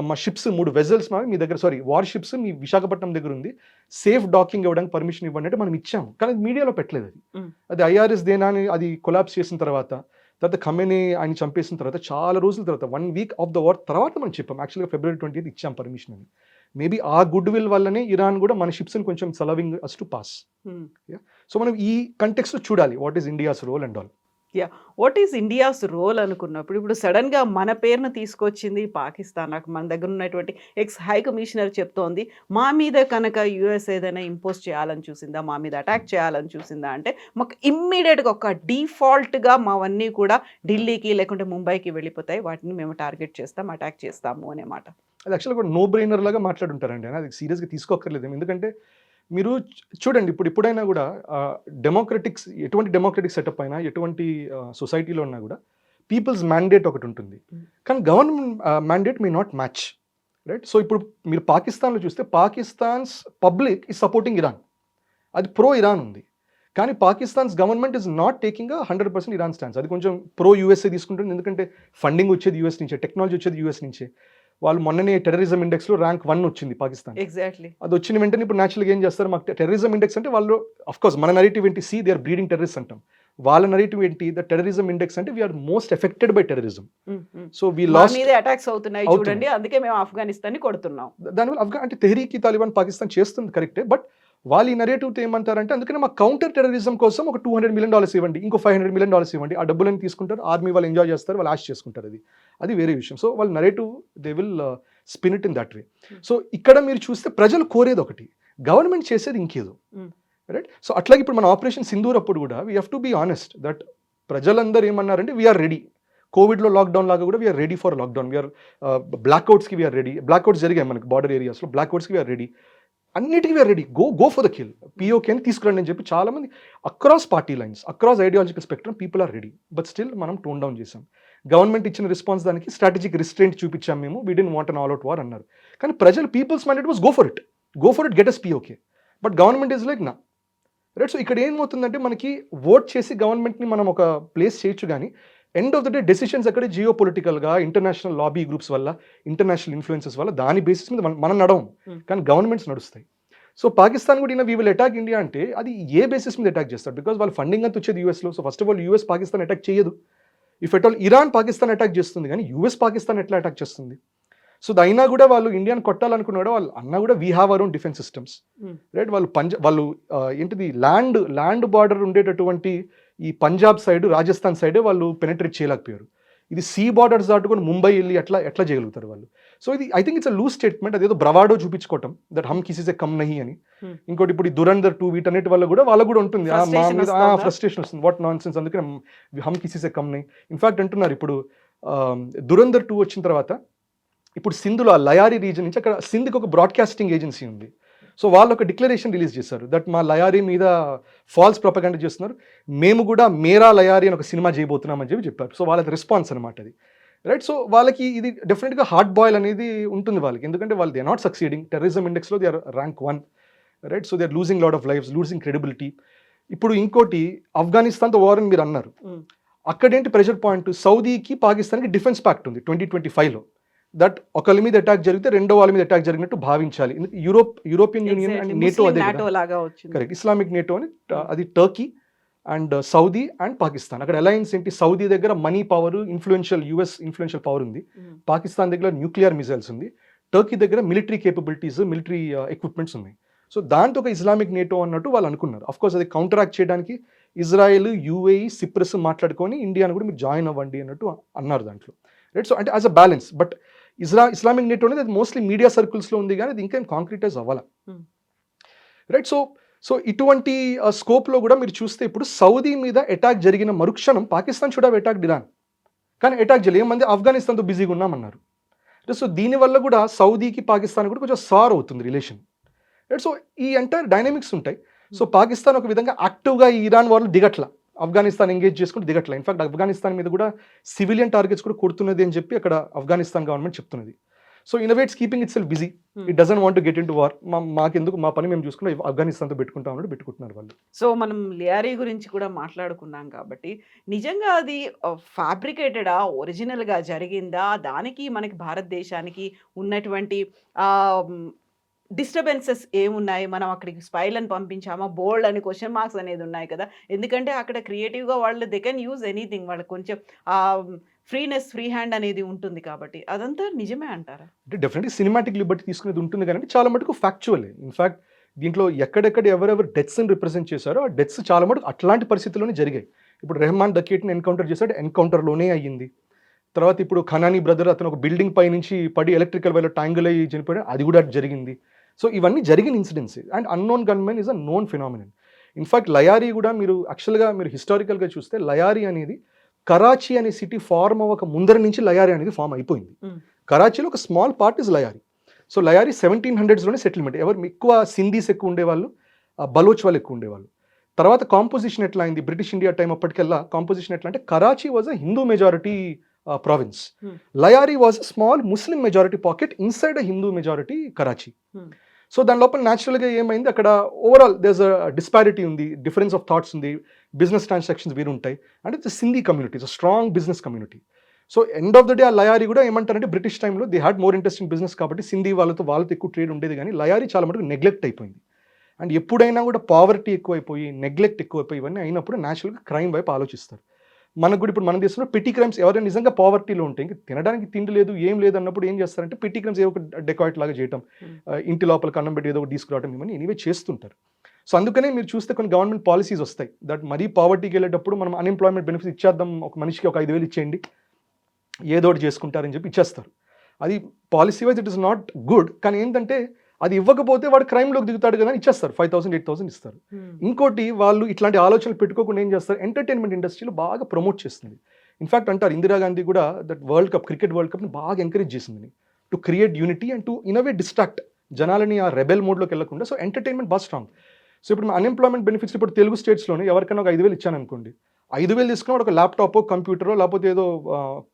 మా షిప్స్ 3 వెజల్స్ మీ దగ్గర, వార్ షిప్స్ మీ విశాఖపట్నం దగ్గర ఉంది, సేఫ్ డాకింగ్ ఇవ్వడానికి పర్మిషన్ ఇవ్వండి అంటే మనం ఇచ్చాము. కానీ అది మీడియాలో పెట్టలేదు. అది IRS దేనా అని అది కొలాప్స్ చేసిన తర్వాత ఖమేనీ ఆయన చంపేసిన తర్వాత చాలా రోజుల తర్వాత 1 week ఆఫ్ ద వార్ తర్వాత మనం చెప్పాం యాక్చువల్గా February 28 ఇచ్చాం పర్మిషన్ అని. మేబీ ఆ గుడ్ విల్ వల్లనే ఇరాన్ కూడా మన షిప్స్ని కొంచెం allowing us to pass. So మనం ఈ కంటెక్స్లో చూడాలి what is India's role and all. What is India's role అనుకున్నప్పుడు ఇప్పుడు సడన్గా మన పేరును తీసుకొచ్చింది పాకిస్తాన్. నాకు మన దగ్గర ఉన్నటువంటి ఎక్స్ హై కమిషనర్ చెప్తోంది మా మీద కనుక యుఎస్ ఏదైనా ఇంపోజ్ చేయాలని చూసిందా, మా మీద అటాక్ చేయాలని చూసిందా అంటే మాకు ఇమ్మీడియట్గా ఒక డిఫాల్ట్గా మావన్నీ కూడా ఢిల్లీకి లేకుంటే ముంబైకి వెళ్ళిపోతాయి, వాటిని మేము టార్గెట్ చేస్తాం, అటాక్ చేస్తాము అనే మాట. అది యాక్చువల్గా కూడా నో బ్రెయినర్ లాగా మాట్లాడుంటారండి, అది సీరియస్గా తీసుకోక్కర్లేదు. ఎందుకంటే మీరు చూడండి ఎప్పుడైనా కూడా ఎటువంటి డెమోక్రటిక్ సెటప్ అయినా ఎటువంటి సొసైటీలో ఉన్నా కూడా పీపుల్స్ మ్యాండేట్ ఒకటి ఉంటుంది, కానీ government mandate may not match, right? So ఇప్పుడు మీరు పాకిస్తాన్లో చూస్తే Pakistan's public is supporting Iran, అది ప్రో ఇరాన్ ఉంది. కానీ Pakistan's government is not taking 100% Iran stance, అది కొంచెం ప్రో యూఎస్ఏ తీసుకుంటుంది. ఎందుకంటే ఫండింగ్ వచ్చేది యూఎస్ నుంచే, టెక్నాలజీ వచ్చేది యూఎస్ నుంచే. వాళ్ళు మొన్ననే టెర్రరిజం ఇండెక్స్లో ర్యాంక్ 1 వచ్చింది పాకిస్తాన్. ఎగ్జాక్ట్లీ. అది వచ్చిన వెంటనే ఇప్పుడు న్యాచురల్గా ఏం చేస్తారు, మాకు టెర్రరిజం ఇండెక్స్ అంటే వాళ్ళు అఫ్కోర్స్ మన నరేటివ్ ఏంటి, దే ఆర్ బ్రీడింగ్ టెర్రరిస్ట్ అంటాం. వాళ్ళ నరేటివ్ ఏంటి, ద టెర్రరిజం ఇండెక్స్ అంటే we are most affected by terrorism. So we last మీదే అటాక్స్ అవుతున్నాయి చూడండి, అందుకే మేము ఆఫ్ఘనిస్తాన్ ని కొడుతున్నాం. దానివల్ల అంటే తెహ్రీక్ తాలిబాన్ పాకిస్తాన్ చేస్తుంది కరెక్టే, బట్ వాళ్ళు ఈ నరేటివ్ ఏమంటారంటే అందుకని మా కౌంటర్ టెర్రరిజం కోసం ఒక $200 million ఇవ్వండి, ఇంకో $500 million ఇవ్వండి, ఆ డబ్బులను తీసుకుంటారు, ఆర్మీ వాళ్ళు ఎంజాయ్ చేస్తారు, వాళ్ళు ఆశ చేసుకుంటారు. అది వేరే విషయం. సో వాళ్ళ narrative they will spin it in that way. So ఇక్కడ మీరు చూస్తే ప్రజలు కోరేది ఒకటి, గవర్నమెంట్ చేసేది ఇంకేదో, రైట్? సో అట్లాగే ఇప్పుడు మన ఆపరేషన్ సింధూర్ అప్పుడు కూడా we have to be honest that ప్రజలందరూ ఏమన్నారంటే వీఆర్ రెడీ. కోవిడ్లో లాక్డౌన్ లాగా కూడా we are ready for lockdown, we are బ్లాక్అవుట్స్కి వీఆర్ రెడీ. బ్లాక్అవుట్స్ జరిగాయి మనకి బార్డర్ ఏరియాస్లో, బ్లాక్అవుట్స్కి వీఆర్ రెడీ, అన్నిటికీ we are ready, go for the kill, PoK అని తీసుకురండి అని చెప్పి చాలామంది across party lines, across ideological spectrum people are ready. But still మనం టోన్ డౌన్ చేసాం. గవర్నమెంట్ ఇచ్చిన రెస్పాన్స్ దానికి స్ట్రాటజిక్ రిస్ట్రెంట్ చూపించాం మేము, we didn't want an all out war అన్నారు. కానీ ప్రజలు peoples minded was go for it, get us PoK. But government is like నా, రైట్? సో ఇక్కడ ఏమవుతుందంటే మనకి ఓట్ చేసి గవర్నమెంట్ని మనం ఒక ప్లేస్ చేయొచ్చు, కానీ end of the day decisions అక్కడ జియో పొలిటికల్గా ఇంటర్నేషనల్ లాబీ గ్రూప్స్ వల్ల, ఇంటర్నేషనల్ ఇన్ఫ్లుయెన్సెస్ వల్ల, దాని బేసిస్ మీద మనం నడవం, కానీ గవర్నమెంట్స్ నడుస్తాయి. సో పాకిస్తాన్ కూడా వీ విల్ అటాక్ ఇండియా అంటే అది ఏ బేసిస్ మీద అటాక్ చేస్తారు? బికాస్ వాళ్ళు ఫండింగ్ అంతా వచ్చేది యూఎస్లో. So first of all US Pakistan attack చేయదు. If at all Iran Pakistan attack చేస్తుంది, కానీ యూఎస్ పాకిస్తాన్ ఎట్లా అటాక్ చేస్తుంది? సో అయినా కూడా వాళ్ళు ఇండియాని కొట్టాలనుకున్నాడు, వాళ్ళు అన్నా కూడా we have our own defence systems, right? వాళ్ళు ఏంటిది ల్యాండ్ బార్డర్ ఉండేటటువంటి ఈ పంజాబ్ సైడ్, రాజస్థాన్ సైడే వాళ్ళు పెనట్రేట్ చేయలేకపోయారు. ఇది సీ బార్డర్స్ దాటుకొని ముంబై వెళ్ళి ఎట్లా చేయగలుగుతారు వాళ్ళు? సో ఇది I think it's a loose statement, అదేదో bravado చూపించుకోవటం that hum కిసీ say come నహీ అని. ఇంకోటి ఇప్పుడు ఈ దురంధర్ 2 వీటన్నిటి వల్ల కూడా వాళ్ళకు కూడా ఉంటుంది, మా మీద ఫ్రస్ట్రేషన్ వస్తుంది, వాట్ నాన్ సెన్స్, అందుకని హమ్ కిసీ సే కమ్ నహీ. ఇన్ఫాక్ట్ అంటున్నారు ఇప్పుడు దురంధర్ 2 వచ్చిన తర్వాత ఇప్పుడు సింధులో ఆ లయారీ రీజన్ నుంచి అక్కడ సింధ్కి ఒక బ్రాడ్కాస్టింగ్ ఏజెన్సీ ఉంది. సో వాళ్ళు ఒక డిక్లరేషన్ రిలీజ్ చేశారు దట్ మా లయారీ మీద ఫాల్స్ ప్రొపగండా చేస్తున్నారు, మేము కూడా మేరా లయారీ అని ఒక సినిమా చేయబోతున్నామని చెప్పారు. సో వాళ్ళది రెస్పాన్స్ అనమాట అది, రైట్? సో వాళ్ళకి ఇది డెఫినెట్గా హార్డ్ బాయిల్ అనేది ఉంటుంది వాళ్ళకి, ఎందుకంటే వాళ్ళు they are not succeeding. Terrorism ఇండెక్స్లో they are rank 1, right? So they are losing lot of lifes, losing credibility. ఇప్పుడు ఇంకోటి ఆఫ్ఘనిస్తాన్తో వార్ అని మీరు అన్నారు, అక్కడేంటి ప్రెషర్ పాయింట్? సౌదీకి పాకిస్తాన్కి డిఫెన్స్ ప్యాక్ట్ ఉంది 2025లో, దట్ ఒకళ్ళ మీద అటాక్ జరిగితే రెండో వాళ్ళ మీద అటాక్ జరిగినట్టు భావించాలి. యూరోపియన్ యూనియన్ అండ్ నేటో అదే కరెక్ట్, ఇస్లామిక్ నేటో అని, అది Turkey and Saudi and Pakistan. అక్కడ అలయన్స్ ఏంటి? సౌదీ దగ్గర money power, US influential power ఉంది, పాకిస్తాన్ దగ్గర న్యూక్లియర్ మిసైల్స్ ఉంది, టర్కీ దగ్గర మిలిటరీ కేపబిలిటీస్, మిలిటరీ ఎక్విప్మెంట్స్ ఉన్నాయి. సో దాంతో ఒక ఇస్లామిక్ నేటో అన్నట్టు వాళ్ళు అనుకున్నారు. అఫ్కోర్స్ అది కౌంటరాక్ట్ చేయడానికి ఇజ్రాయెల్, యూఏఈ, సిప్రస్ మాట్లాడుకొని ఇండియాను కూడా మీరు జాయిన్ అవ్వండి అన్నట్టు అన్నారు దాంట్లో, రైట్? సో అంటే as a balance. But Islamic net అనేది అది మోస్ట్లీ మీడియా సర్కిల్స్లో ఉంది కానీ అది ఇంకా కాంక్రీటైజ్ అవ్వాలా. రైట్. సో ఇటువంటి స్కోప్లో కూడా మీరు చూస్తే ఇప్పుడు సౌదీ మీద అటాక్ జరిగిన మరుక్షణం Pakistan should have attacked Iran, కానీ అటాక్ చేయలేదు. ఏమంది ఆఫ్ఘనిస్తాన్తో బిజీగా ఉన్నామన్నారు. సో దీనివల్ల కూడా సౌదీకి పాకిస్తాన్ కూడా కొంచెం సార్ అవుతుంది రిలేషన్. రైట్. సో ఈ ఎంటైర్ డైనమిక్స్ ఉంటాయి. సో పాకిస్తాన్ ఒక విధంగా యాక్టివ్గా ఈ ఇరాన్ వాళ్ళు దిగట్ల, ఆఫ్ఘనిస్తాన్ ఎంగేజ్ చేసుకుని దిగట్ల. ఇన్ఫాక్ట్ ఆఫ్ఘనిస్తాన్ మీద కూడా సివిలియన్ టార్గెట్స్ కూడా కొడుతున్నది అని చెప్పి అక్కడ ఆఫ్ఘనిస్తాన్ గవర్నమెంట్ చెప్తున్నది. So in it's keeping it self busy. It doesn't want to get in to war. మాకెందుకు, మా పని మేము చూసుకుంటాం, ఆఫ్ఘనిస్తాన్తో పెట్టుకుంటాం అన్నట్టు పెట్టుకుంటున్నారు వాళ్ళు. సో మనం లియారీ గురించి కూడా మాట్లాడుకున్నాం కాబట్టి నిజంగా అది ఫ్యాబ్రికేటెడా, ఒరిజినల్గా జరిగిందా, దానికి మనకి భారతదేశానికి ఉన్నటువంటి డిస్టర్బెన్సెస్ ఏమున్నాయి, మనం అక్కడికి స్పైలను పంపించామా, బోల్డ్ అని క్వశ్చన్ మార్క్స్ అనేది ఉన్నాయి కదా. ఎందుకంటే అక్కడ క్రియేటివ్గా వాళ్ళు దే కెన్ యూజ్ ఎనీథింగ్, వాళ్ళకి కొంచెం ఫ్రీనెస్, ఫ్రీ హ్యాండ్ అనేది ఉంటుంది కాబట్టి అదంతా నిజమే అంటారా? అంటే డెఫినెట్లీ సినిమాటిక్ లిబర్టీ తీసుకునేది ఉంటుంది కానీ చాలా మటుకు ఫ్యాక్చువల్. ఇన్ఫాక్ట్ దీంట్లో ఎక్కడెక్కడ ఎవరెవరు డెత్స్ని రిప్రజెంట్ చేశారో ఆ డెత్స్ చాలా మటుకు అట్లాంటి పరిస్థితుల్లోనే జరిగాయి. ఇప్పుడు రెహమాన్ దకేట్ని ఎన్కౌంటర్ చేశాడు, ఎన్కౌంటర్లోనే అయ్యింది. తర్వాత ఇప్పుడు ఖనానీ బ్రదర్ అతను ఒక బిల్డింగ్ పై నుంచి పడి ఎలక్ట్రికల్ వైర్ ట్యాంగిల్ అయ్యి చనిపోయాడు, అది కూడా జరిగింది. సో ఇవన్నీ జరిగిన incidents. And unknown gunmen is a known phenomenon. In fact Lyari కూడా మీరు యాక్చువల్గా మీరు హిస్టారికల్గా చూస్తే లయారీ అనేది కరాచీ అనే సిటీ ఫార్మ్ అవ్వక ముందర నుంచి లయారీ అనేది ఫామ్ అయిపోయింది. కరాచీలో ఒక small part is Lyari. So Lyari 1700s settlement. ఎవరు ఎక్కువ సింధీస్ ఎక్కువ ఉండేవాళ్ళు, బలోచ్ వాళ్ళు ఎక్కువ ఉండేవాళ్ళు. తర్వాత కాంపోజిషన్ ఎట్లా అయింది, బ్రిటిష్ ఇండియా టైం అప్పటికెల్లా కాంపోజిషన్ ఎట్లా అంటే Karachi was a Hindu majority province. Lyari was a small Muslim majority pocket inside a Hindu majority Karachi. So దాని లోపల న్యాచురల్గా ఏమైంది, అక్కడ ఓవరాల్ దేర్స్ అ డిస్పారిటీ ఉంది, డిఫరెన్స్ ఆఫ్ థాట్స్ ఉంది, బిజినెస్ ట్రాన్సాక్షన్స్ వేరు ఉంటాయి. అంటే it's Sindhi community, it's strong business community. So end of the day ఆ లయారీ కూడా ఏమంటారంటే బ్రిటిష్ టైంలో they had more interest in business కాబట్టి సింధీ వాళ్ళతో ఎక్కువ ట్రేడ్ ఉండేది, కానీ లయారీ చాలా మటుకు నెగ్లెక్ట్ అయిపోయింది. అండ్ ఎప్పుడైనా కూడా పావర్టీ ఎక్కువైపోయి, నెగ్లెక్ట్ ఎక్కువైపోయి ఇవన్నీ అయినప్పుడు న్యాచురల్గా క్రైమ్ వైపు ఆలోచిస్తారు. మనకు కూడా ఇప్పుడు మనం చేస్తున్న పెట్టి క్రైమ్స్, ఎవరైనా నిజంగా పావర్టీలో ఉంటే ఇంక తినడానికి తిండి లేదు, ఏం లేదు అన్నప్పుడు ఏం చేస్తారంటే పెట్టి క్రైమ్స్ ఏదో ఒక డెకాయిట్ లాగా చేయటం, ఇంటి లోపల కన్నం పెట్టి ఏదో ఒకటి తీసుకురావడం, ఇవన్నీ ఎనీవే చేస్తుంటారు. సో అందుకనే మీరు చూస్తే కొన్ని గవర్నమెంట్ పాలసీస్ వస్తాయి దట్ మరీ పావర్టీకి వెళ్ళేటప్పుడు మనం అన్ఎంప్లాయ్మెంట్ బెనిఫిట్స్ ఇచ్చేద్దాం, ఒక మనిషికి ఒక 5,000 ఇచ్చేయండి, ఏదో ఒకటి చేసుకుంటారని చెప్పి ఇచ్చేస్తారు. అది policy wise it is not good, కానీ ఏంటంటే అది ఇవ్వకపోతే వాడు క్రైమ్లోకి దిగుతాడు కదా, ఇచ్చేస్తారు 5,000 8,000 ఇస్తారు. ఇంకోటి వాళ్ళు ఇట్లాంటి ఆలోచనలు పెట్టుకోకుండా ఏం చేస్తారు, ఎంటర్టైన్మెంట్ ఇండస్ట్రీలో బాగా ప్రమోట్ చేస్తుంది. ఇన్ఫాక్ట్ అంటారు ఇందిరాగాంధీ కూడా that world cup, cricket world కప్ని బాగా ఎంకరేజ్ చేసింది to create unity and to in a way distract జనాలని ఆ రెబెల్ మోడ్లోకి వెళ్ళకుండా. సో ఎంటర్టైన్మెంట్ బాగా స్ట్రాంగ్. సో ఇప్పుడు అన్ఎంప్లాయ్మెంట్ బెనిఫిట్స్ ఇప్పుడు తెలుగు స్టేట్స్లోనే ఎవరికైనా ఒక 5,000 ఇచ్చాను అనుకోండి, 5,000 తీసుకుని వాడు ఒక ల్యాప్టాప్, కంప్యూటరో లేకపోతే ఏదో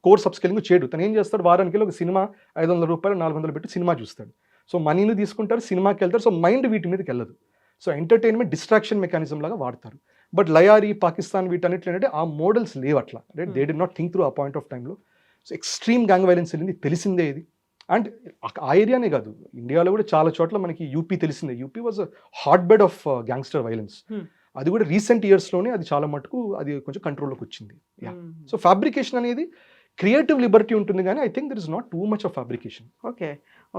కోర్స్ అప్స్కిల్లింగ్ చేయడు. తను ఏం చేస్తాడు, వారానికి ఒక సినిమా 500 రూపాయలు 400 పెట్టి సినిమా చూస్తాడు. సో మనీని తీసుకుంటారు, సినిమాకి వెళ్తారు. సో మైండ్ వీటి మీదకి వెళ్ళదు. సో ఎంటర్టైన్మెంట్ డిస్ట్రాక్షన్ మెకానిజం లాగా వాడతారు. బట్ లయారీ, పాకిస్తాన్ వీటన్నిటి ఏంటంటే ఆ మోడల్స్ లేవు అట్లా. Right, they did not think through ఆ పాయింట్ ఆఫ్ టైంలో. సో ఎక్స్ట్రీమ్ గ్యాంగ్ వైలెన్స్ వెళ్ళింది, తెలిసిందే ఇది. అండ్ ఆ ఏరియానే కాదు, ఇండియాలో కూడా చాలా చోట్ల మనకి యూపీ తెలిసిందే. UP was hot bed of gangster violence. అది కూడా రీసెంట్ ఇయర్స్లోనే అది చాలా మటుకు అది కొంచెం కంట్రోల్లోకి వచ్చింది. సో ఫ్యాబ్రికేషన్ అనేది క్రియేటివ్ లిబర్టీ ఉంటుంది, కానీ I think there is not too much of fabrication.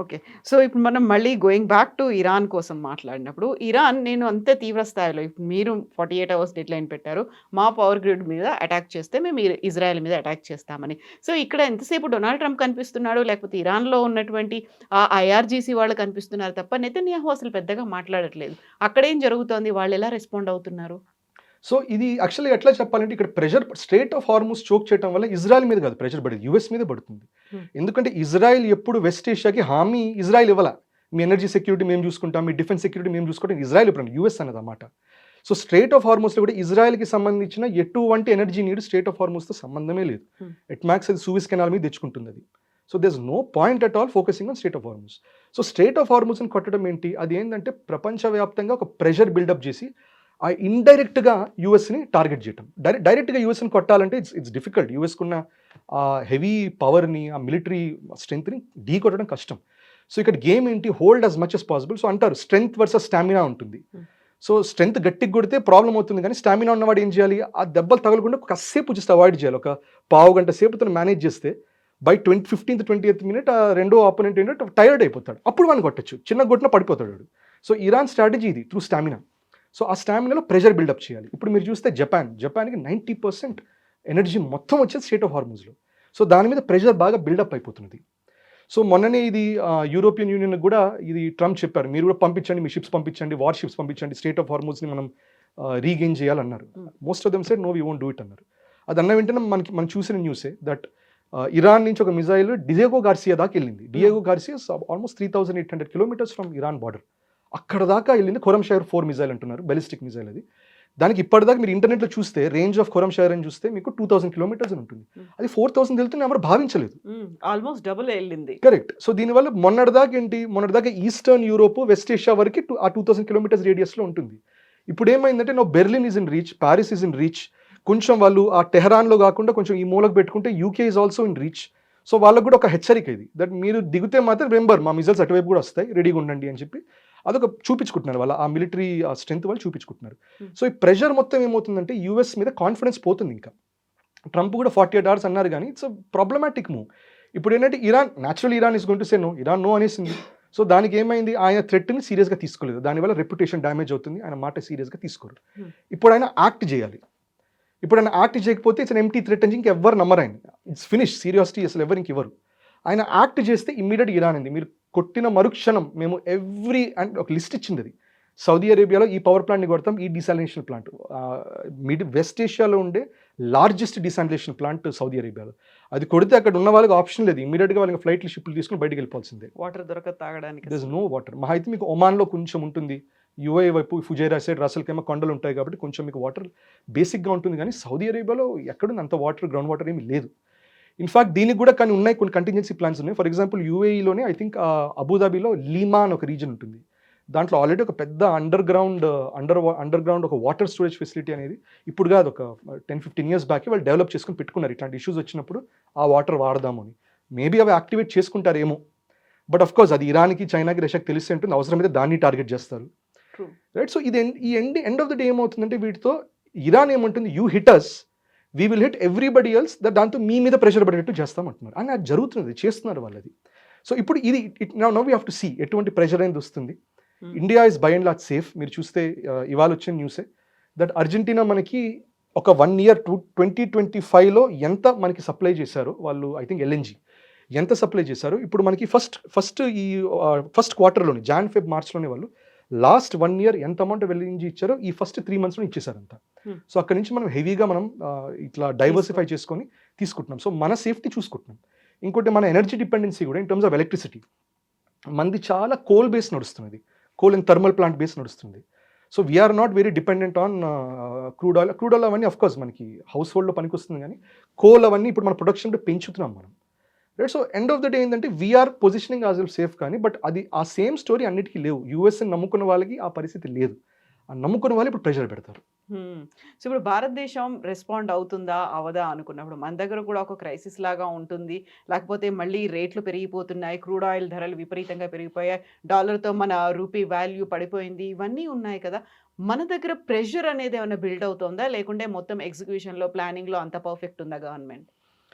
Okay. So ఇప్పుడు మనం మళ్ళీ గోయింగ్ బ్యాక్ టు ఇరాన్ కోసం మాట్లాడినప్పుడు, ఇరాన్ నేను అంతే తీవ్ర స్థాయిలో, ఇప్పుడు మీరు 48 hours డెడ్ లైన్ పెట్టారు, మా పవర్ గ్రిడ్ మీద అటాక్ చేస్తే మేము ఇజ్రాయెల్ మీద అటాక్ చేస్తామని. సో ఇక్కడ ఎంతసేపు డొనాల్డ్ ట్రంప్ కనిపిస్తున్నాడు, లేకపోతే ఇరాన్లో ఉన్నటువంటి ఐఆర్జీసీ వాళ్ళు కనిపిస్తున్నారు తప్ప నెతన్యాహు అసలు పెద్దగా మాట్లాడట్లేదు. అక్కడేం జరుగుతోంది, వాళ్ళు ఎలా రెస్పాండ్ అవుతున్నారు? సో ఇది యాక్చువల్గా ఎట్లా చెప్పాలంటే ఇక్కడ pressure straight of Hormuz choke చేయడం వల్ల ఇజ్రాయెల్ మీద కాదు ప్రెషర్ పడేది, యుఎస్ మీద పడుతుంది. ఎందుకంటే ఇజ్రాయెల్ ఎప్పుడు వెస్ట్ ఏషియాకి హామీ ఇజ్రాయెల్ ఇవ్వాల, మీ ఎనర్జీ సెక్యూరిటీ మేము చూసుకుంటాం, మీ డిఫెన్స్ సెక్యూరిటీ మేము చూసుకుంటాం, ఇజ్రాయెల్ ఇప్పుడు యుఎస్ అనేది అన్నమాట. సో స్ట్రెయిట్ ఆఫ్ హార్మూజ్లో కూడా ఇజ్రాయెల్కి సంబంధించిన ఎటువంటి ఎనర్జీ నీడ్ స్ట్రెయిట్ ఆఫ్ హార్మూజ్తో సంబంధమే లేదు. ఎట్ మ్యాక్స్ అది సూయిస్ కెనాల్ మీద తెచ్చుకుంటుంది అది. So there is no point at all focusing on strait of Hormuz. So strait of హార్మూజ్ని కొట్టడం ఏంటి, అది ఏంటంటే ప్రపంచవ్యాప్తంగా ఒక ప్రెషర్ బిల్డప్ చేసి ఆ ఇండైరెక్ట్గా యూఎస్ని టార్గెట్ చేయటం. డైరెక్ట్గా యూఎస్ని కొట్టాలంటే ఇట్స్ డిఫికల్ట్. యూఎస్కున్న ఆ హెవీ పవర్ని, ఆ మిలిటరీ స్ట్రెంగ్త్ని ఢీ కొట్టడం కష్టం. సో ఇక్కడ గేమ్ ఏంటి, hold as much as possible. So అంటారు స్ట్రెంగ్త్ వర్సెస్ స్టామినా ఉంటుంది. సో స్ట్రెంగ్త్ గట్టికి కొడితే ప్రాబ్లం అవుతుంది, కానీ స్టామినా ఉన్నవాడు ఏం చేయాలి, ఆ దెబ్బలు తగలకుండా కాసేపు జస్ట్ అవాయిడ్ చేయాలి. ఒక పావు గంట సేపు తను మేనేజ్ చేస్తే బై 15th 20th minute ఆ రెండో ఆపోనెంట్ ఏంటంటే టైర్డ్ అయిపోతాడు, అప్పుడు వాడిని కొట్టచ్చు, చిన్న కొట్టిన పడిపోతాడు. సో ఇరాన్ స్ట్రాటజీ ఇది, త్రూ స్టామినా. సో ఆ స్టామినాలో ప్రెషర్ బిల్డప్ చేయాలి. ఇప్పుడు మీరు చూస్తే జపాన్కి 90% ఎనర్జీ మొత్తం వచ్చేది స్ట్రెయిట్ ఆఫ్ హార్మూజ్లో. సో దాని మీద ప్రెషర్ బాగా బిల్డప్ అయిపోతున్నది. సో మొన్ననే ఇది యూరోపియన్ యూనియన్ కూడా ఇది ట్రంప్ చెప్పారు, మీరు కూడా పంపించండి, మీ షిప్స్ పంపించండి, వార్ షిప్స్ పంపించండి, స్టేట్ ఆఫ్ హార్మోజ్ని మనం రీగెయిన్ చేయాలన్నారు. Most of them said no we won't do it అన్నారు. అది అన్న వెంటనే మనం చూసిన న్యూసే దట్ ఇరాన్ నుంచి ఒక మిజైల్ డియేగో గార్సియా దాకా వెళ్ళింది. Diego Garcia almost 3,800 kilometres from Iran border, అక్కడ దాకా వెళ్ళింది. ఖురమ్షైర్ 4 మిజైల్ అంటున్నారు, బెలిస్టిక్ మిజైల్ అది. దానికి ఇప్పటిదాకా మీరు ఇంటర్నెట్లో చూస్తే రేంజ్ ఆఫ్ ఖురమ్షైర్ అని చూస్తే మీకు 2,000 కిలోమీటర్స్ అని ఉంటుంది. అది 4,000 వెళ్తుంది ఎవరు భావించలేదు. ఆల్మోస్ట్ డబుల్ వెళ్ళింది. కరెక్ట్. సో దీనివల్ల మొన్నటిదాకా ఈస్టర్న్ యూరోప్, వెస్ట్ ఏషియా వరకు ఆ 2,000 కిలోమీటర్స్ రేడియస్లో ఉంటుంది. ఇప్పుడు ఏమైందంటే Berlin is in reach, Paris is in reach, కొంచెం వాళ్ళు ఆ టెహరాన్లో కాకుండా కొంచెం ఈ మూలకు పెట్టుకుంటే UK is also in reach. So వాళ్ళకు కూడా ఒక హెచ్చరిక ఇది, దట్ మీరు దిగితే మాత్రం రిమెంబర్ మా మిజైల్స్ అటువైపు కూడా వస్తాయి, రెడీగా ఉండండి అని చెప్పి అదొక చూపించుకుంటున్నారు. వాళ్ళ ఆ మిలిటరీ స్ట్రెంత్ వాళ్ళు చూపించుకుంటున్నారు. సో ఈ ప్రెషర్ మొత్తం ఏమవుతుందంటే యూఎస్ మీద కాన్ఫిడెన్స్ పోతుంది. ఇంకా ట్రంప్ కూడా 48 hours అన్నారు, కానీ ఇట్స్ ప్రాబ్లమాటిక్ మూవ్. ఇప్పుడు ఏంటంటే Iran is going to say no, Iran no అనేసింది. సో దానికి ఏమైంది, ఆయన థ్రెట్ని సీరియస్గా తీసుకోలేదు, దానివల్ల రెప్యుటేషన్ డ్యామేజ్ అవుతుంది, ఆయన మాట సీరియస్గా తీసుకోరు. ఇప్పుడు ఆయన యాక్ట్ చేయాలి. ఇప్పుడు ఆయన యాక్ట్ చేయకపోతే ఇట్స్ అన్ ఎంటీ థ్రెట్ అని ఇంకెవ్వరు నమ్మరు ఆయన. ఇట్స్ ఫినిష్, సీరియాసిటీ అసలు ఎవరు ఇంకెవ్వరు. ఆయన యాక్ట్ చేస్తే ఇమ్మీడియట్ ఇరాన్ అంది, మీరు కొట్టిన మరుక్షణం మేము అండ్ ఒక లిస్ట్ ఇచ్చింది అది. సౌదీ అరేబియాలో ఈ పవర్ ప్లాంట్ని కొడతాం, ఈ డిసాలినేషన్ ప్లాంట్ వెస్ట్ ఏషియాలో ఉండే లార్జెస్ట్ డిసాలినేషన్ ప్లాంట్ సౌదీ అరేబియాలో, అది కొడితే అక్కడ ఉన్న వాళ్ళకి ఆప్షన్ లేదు, ఇమీడియట్గా వాళ్ళకి ఫ్లైట్లు షిప్లు తీసుకుని బయటకు వెళ్ళిపోవాల్సిందే. వాటర్ దొరకదు తాగడానికి, దర్ ఇస్ నో వాటర్. మహా అయితే మీకు ఒమాన్లో కొంచెం ఉంటుంది, యుఏ వైపు ఫుజైరా సైడ్ రసల్కేమో కొండలు ఉంటాయి కాబట్టి కొంచెం మీకు వాటర్ బేసిక్గా ఉంటుంది, కానీ సౌదీ అరేబియాలో ఎక్కడుంది అంత వాటర్, గ్రౌండ్ వాటర్ ఏమీ లేదు. ఇన్ఫాక్ట్ దీనికి కూడా కానీ ఉన్నాయి కొన్ని కంటింజెన్సీ ప్లాన్స్ ఉన్నాయి. ఫర్ ఎగ్జాంపుల్ యూఏఈలోనే ఐ థింక్ అబుదాబిలో లీమా అని ఒక రీజన్ ఉంటుంది, దాంట్లో ఆల్రెడీ ఒక పెద్ద అండర్ గ్రౌండ్ ఒక వాటర్ స్టోరేజ్ ఫెసిలిటీ అనేది ఇప్పుడు కాదు, ఒక 10-15 years బ్యాక్ వాళ్ళు డెవలప్ చేసుకుని పెట్టుకున్నారు. ఇట్లాంటి ఇష్యూస్ వచ్చినప్పుడు ఆ వాటర్ వాడదాము అని. మేబీ అవి యాక్టివేట్ చేసుకుంటారేమో, బట్ ఆఫ్ కోర్స్ అది ఇరాన్కి, చైనాకి, రష్యాకి తెలిసి ఉంటుంది, అవసరమైతే దాన్ని టార్గెట్ చేస్తారు. రైట్. సో ఇది ఎండ్ ఆఫ్ ద డే ఏమవుతుందంటే వీటితో ఇరాన్ ఏమంటుంది, you hit us, we will hit everybody else, దాంతో మీ మీద ప్రెషర్ పడేటట్టు చేస్తామంటున్నారు. అని అది జరుగుతుంది, చేస్తున్నారు వాళ్ళది. సో ఇప్పుడు ఇది now we have to see ఎటువంటి ప్రెషర్ అనేది వస్తుంది. India is by and large safe. మీరు చూస్తే ఇవాళ వచ్చిన న్యూసే దట్ అర్జెంటీనా మనకి ఒక 1 year 2025లో ఎంత మనకి సప్లై చేశారో వాళ్ళు, ఐ థింక్ ఎల్ఎన్జీ ఎంత సప్లై చేశారో ఇప్పుడు మనకి ఫస్ట్ క్వార్టర్లోని Jan-Feb-Marchలోనే వాళ్ళు లాస్ట్ 1 year ఎంత అమౌంట్ ఎల్ఎన్జీ ఇచ్చారో ఈ ఫస్ట్ 3 monthsలో ఇచ్చేసారంట. సో అక్కడ నుంచి మనం హెవీగా ఇట్లా డైవర్సిఫై చేసుకొని తీసుకుంటున్నాం. సో మన సేఫ్టీ చూసుకుంటున్నాం. ఇంకోటి మన ఎనర్జీ డిపెండెన్సీ కూడా ఇన్ టర్మ్స్ ఆఫ్ ఎలక్ట్రిసిటీ మనది చాలా కోల్ బేస్ నడుస్తున్నది, coal and thermal plant base నడుస్తుంది. So we are not very dependent on crude oil అవన్నీ అఫ్ కోర్స్ మనకి హౌస్ హోల్డ్లో పనికి వస్తుంది, కానీ కోల్ అవన్నీ ఇప్పుడు మన ప్రొడక్షన్ పెంచుతున్నాం మనం. Right. So end of the day ఏంటంటే we are positioning as well safe, కానీ బట్ అది ఆ సేమ్ స్టోరీ అన్నిటికీ లేవు. యూఎస్ని నమ్ముకున్న వాళ్ళకి ఆ పరిస్థితి లేదు, ఆ నమ్ముకున్న వాళ్ళు ఇప్పుడు ప్రెషర్ పెడతారు. సో ఇప్పుడు భారతదేశం రెస్పాండ్ అవుతుందా అవదా అనుకున్నప్పుడు మన దగ్గర కూడా ఒక క్రైసిస్ లాగా ఉంటుంది, లేకపోతే మళ్ళీ రేట్లు పెరిగిపోతున్నాయి, క్రూడ్ ఆయిల్ ధరలు విపరీతంగా పెరిగిపోయాయి, డాలర్తో మన రూపీ వాల్యూ పడిపోయింది, ఇవన్నీ ఉన్నాయి కదా. మన దగ్గర ప్రెషర్ అనేది ఏమైనా బిల్డ్ అవుతుందా, లేకుంటే మొత్తం ఎగ్జిక్యూషన్లో ప్లానింగ్లో అంత పర్ఫెక్ట్ ఉందా గవర్నమెంట్?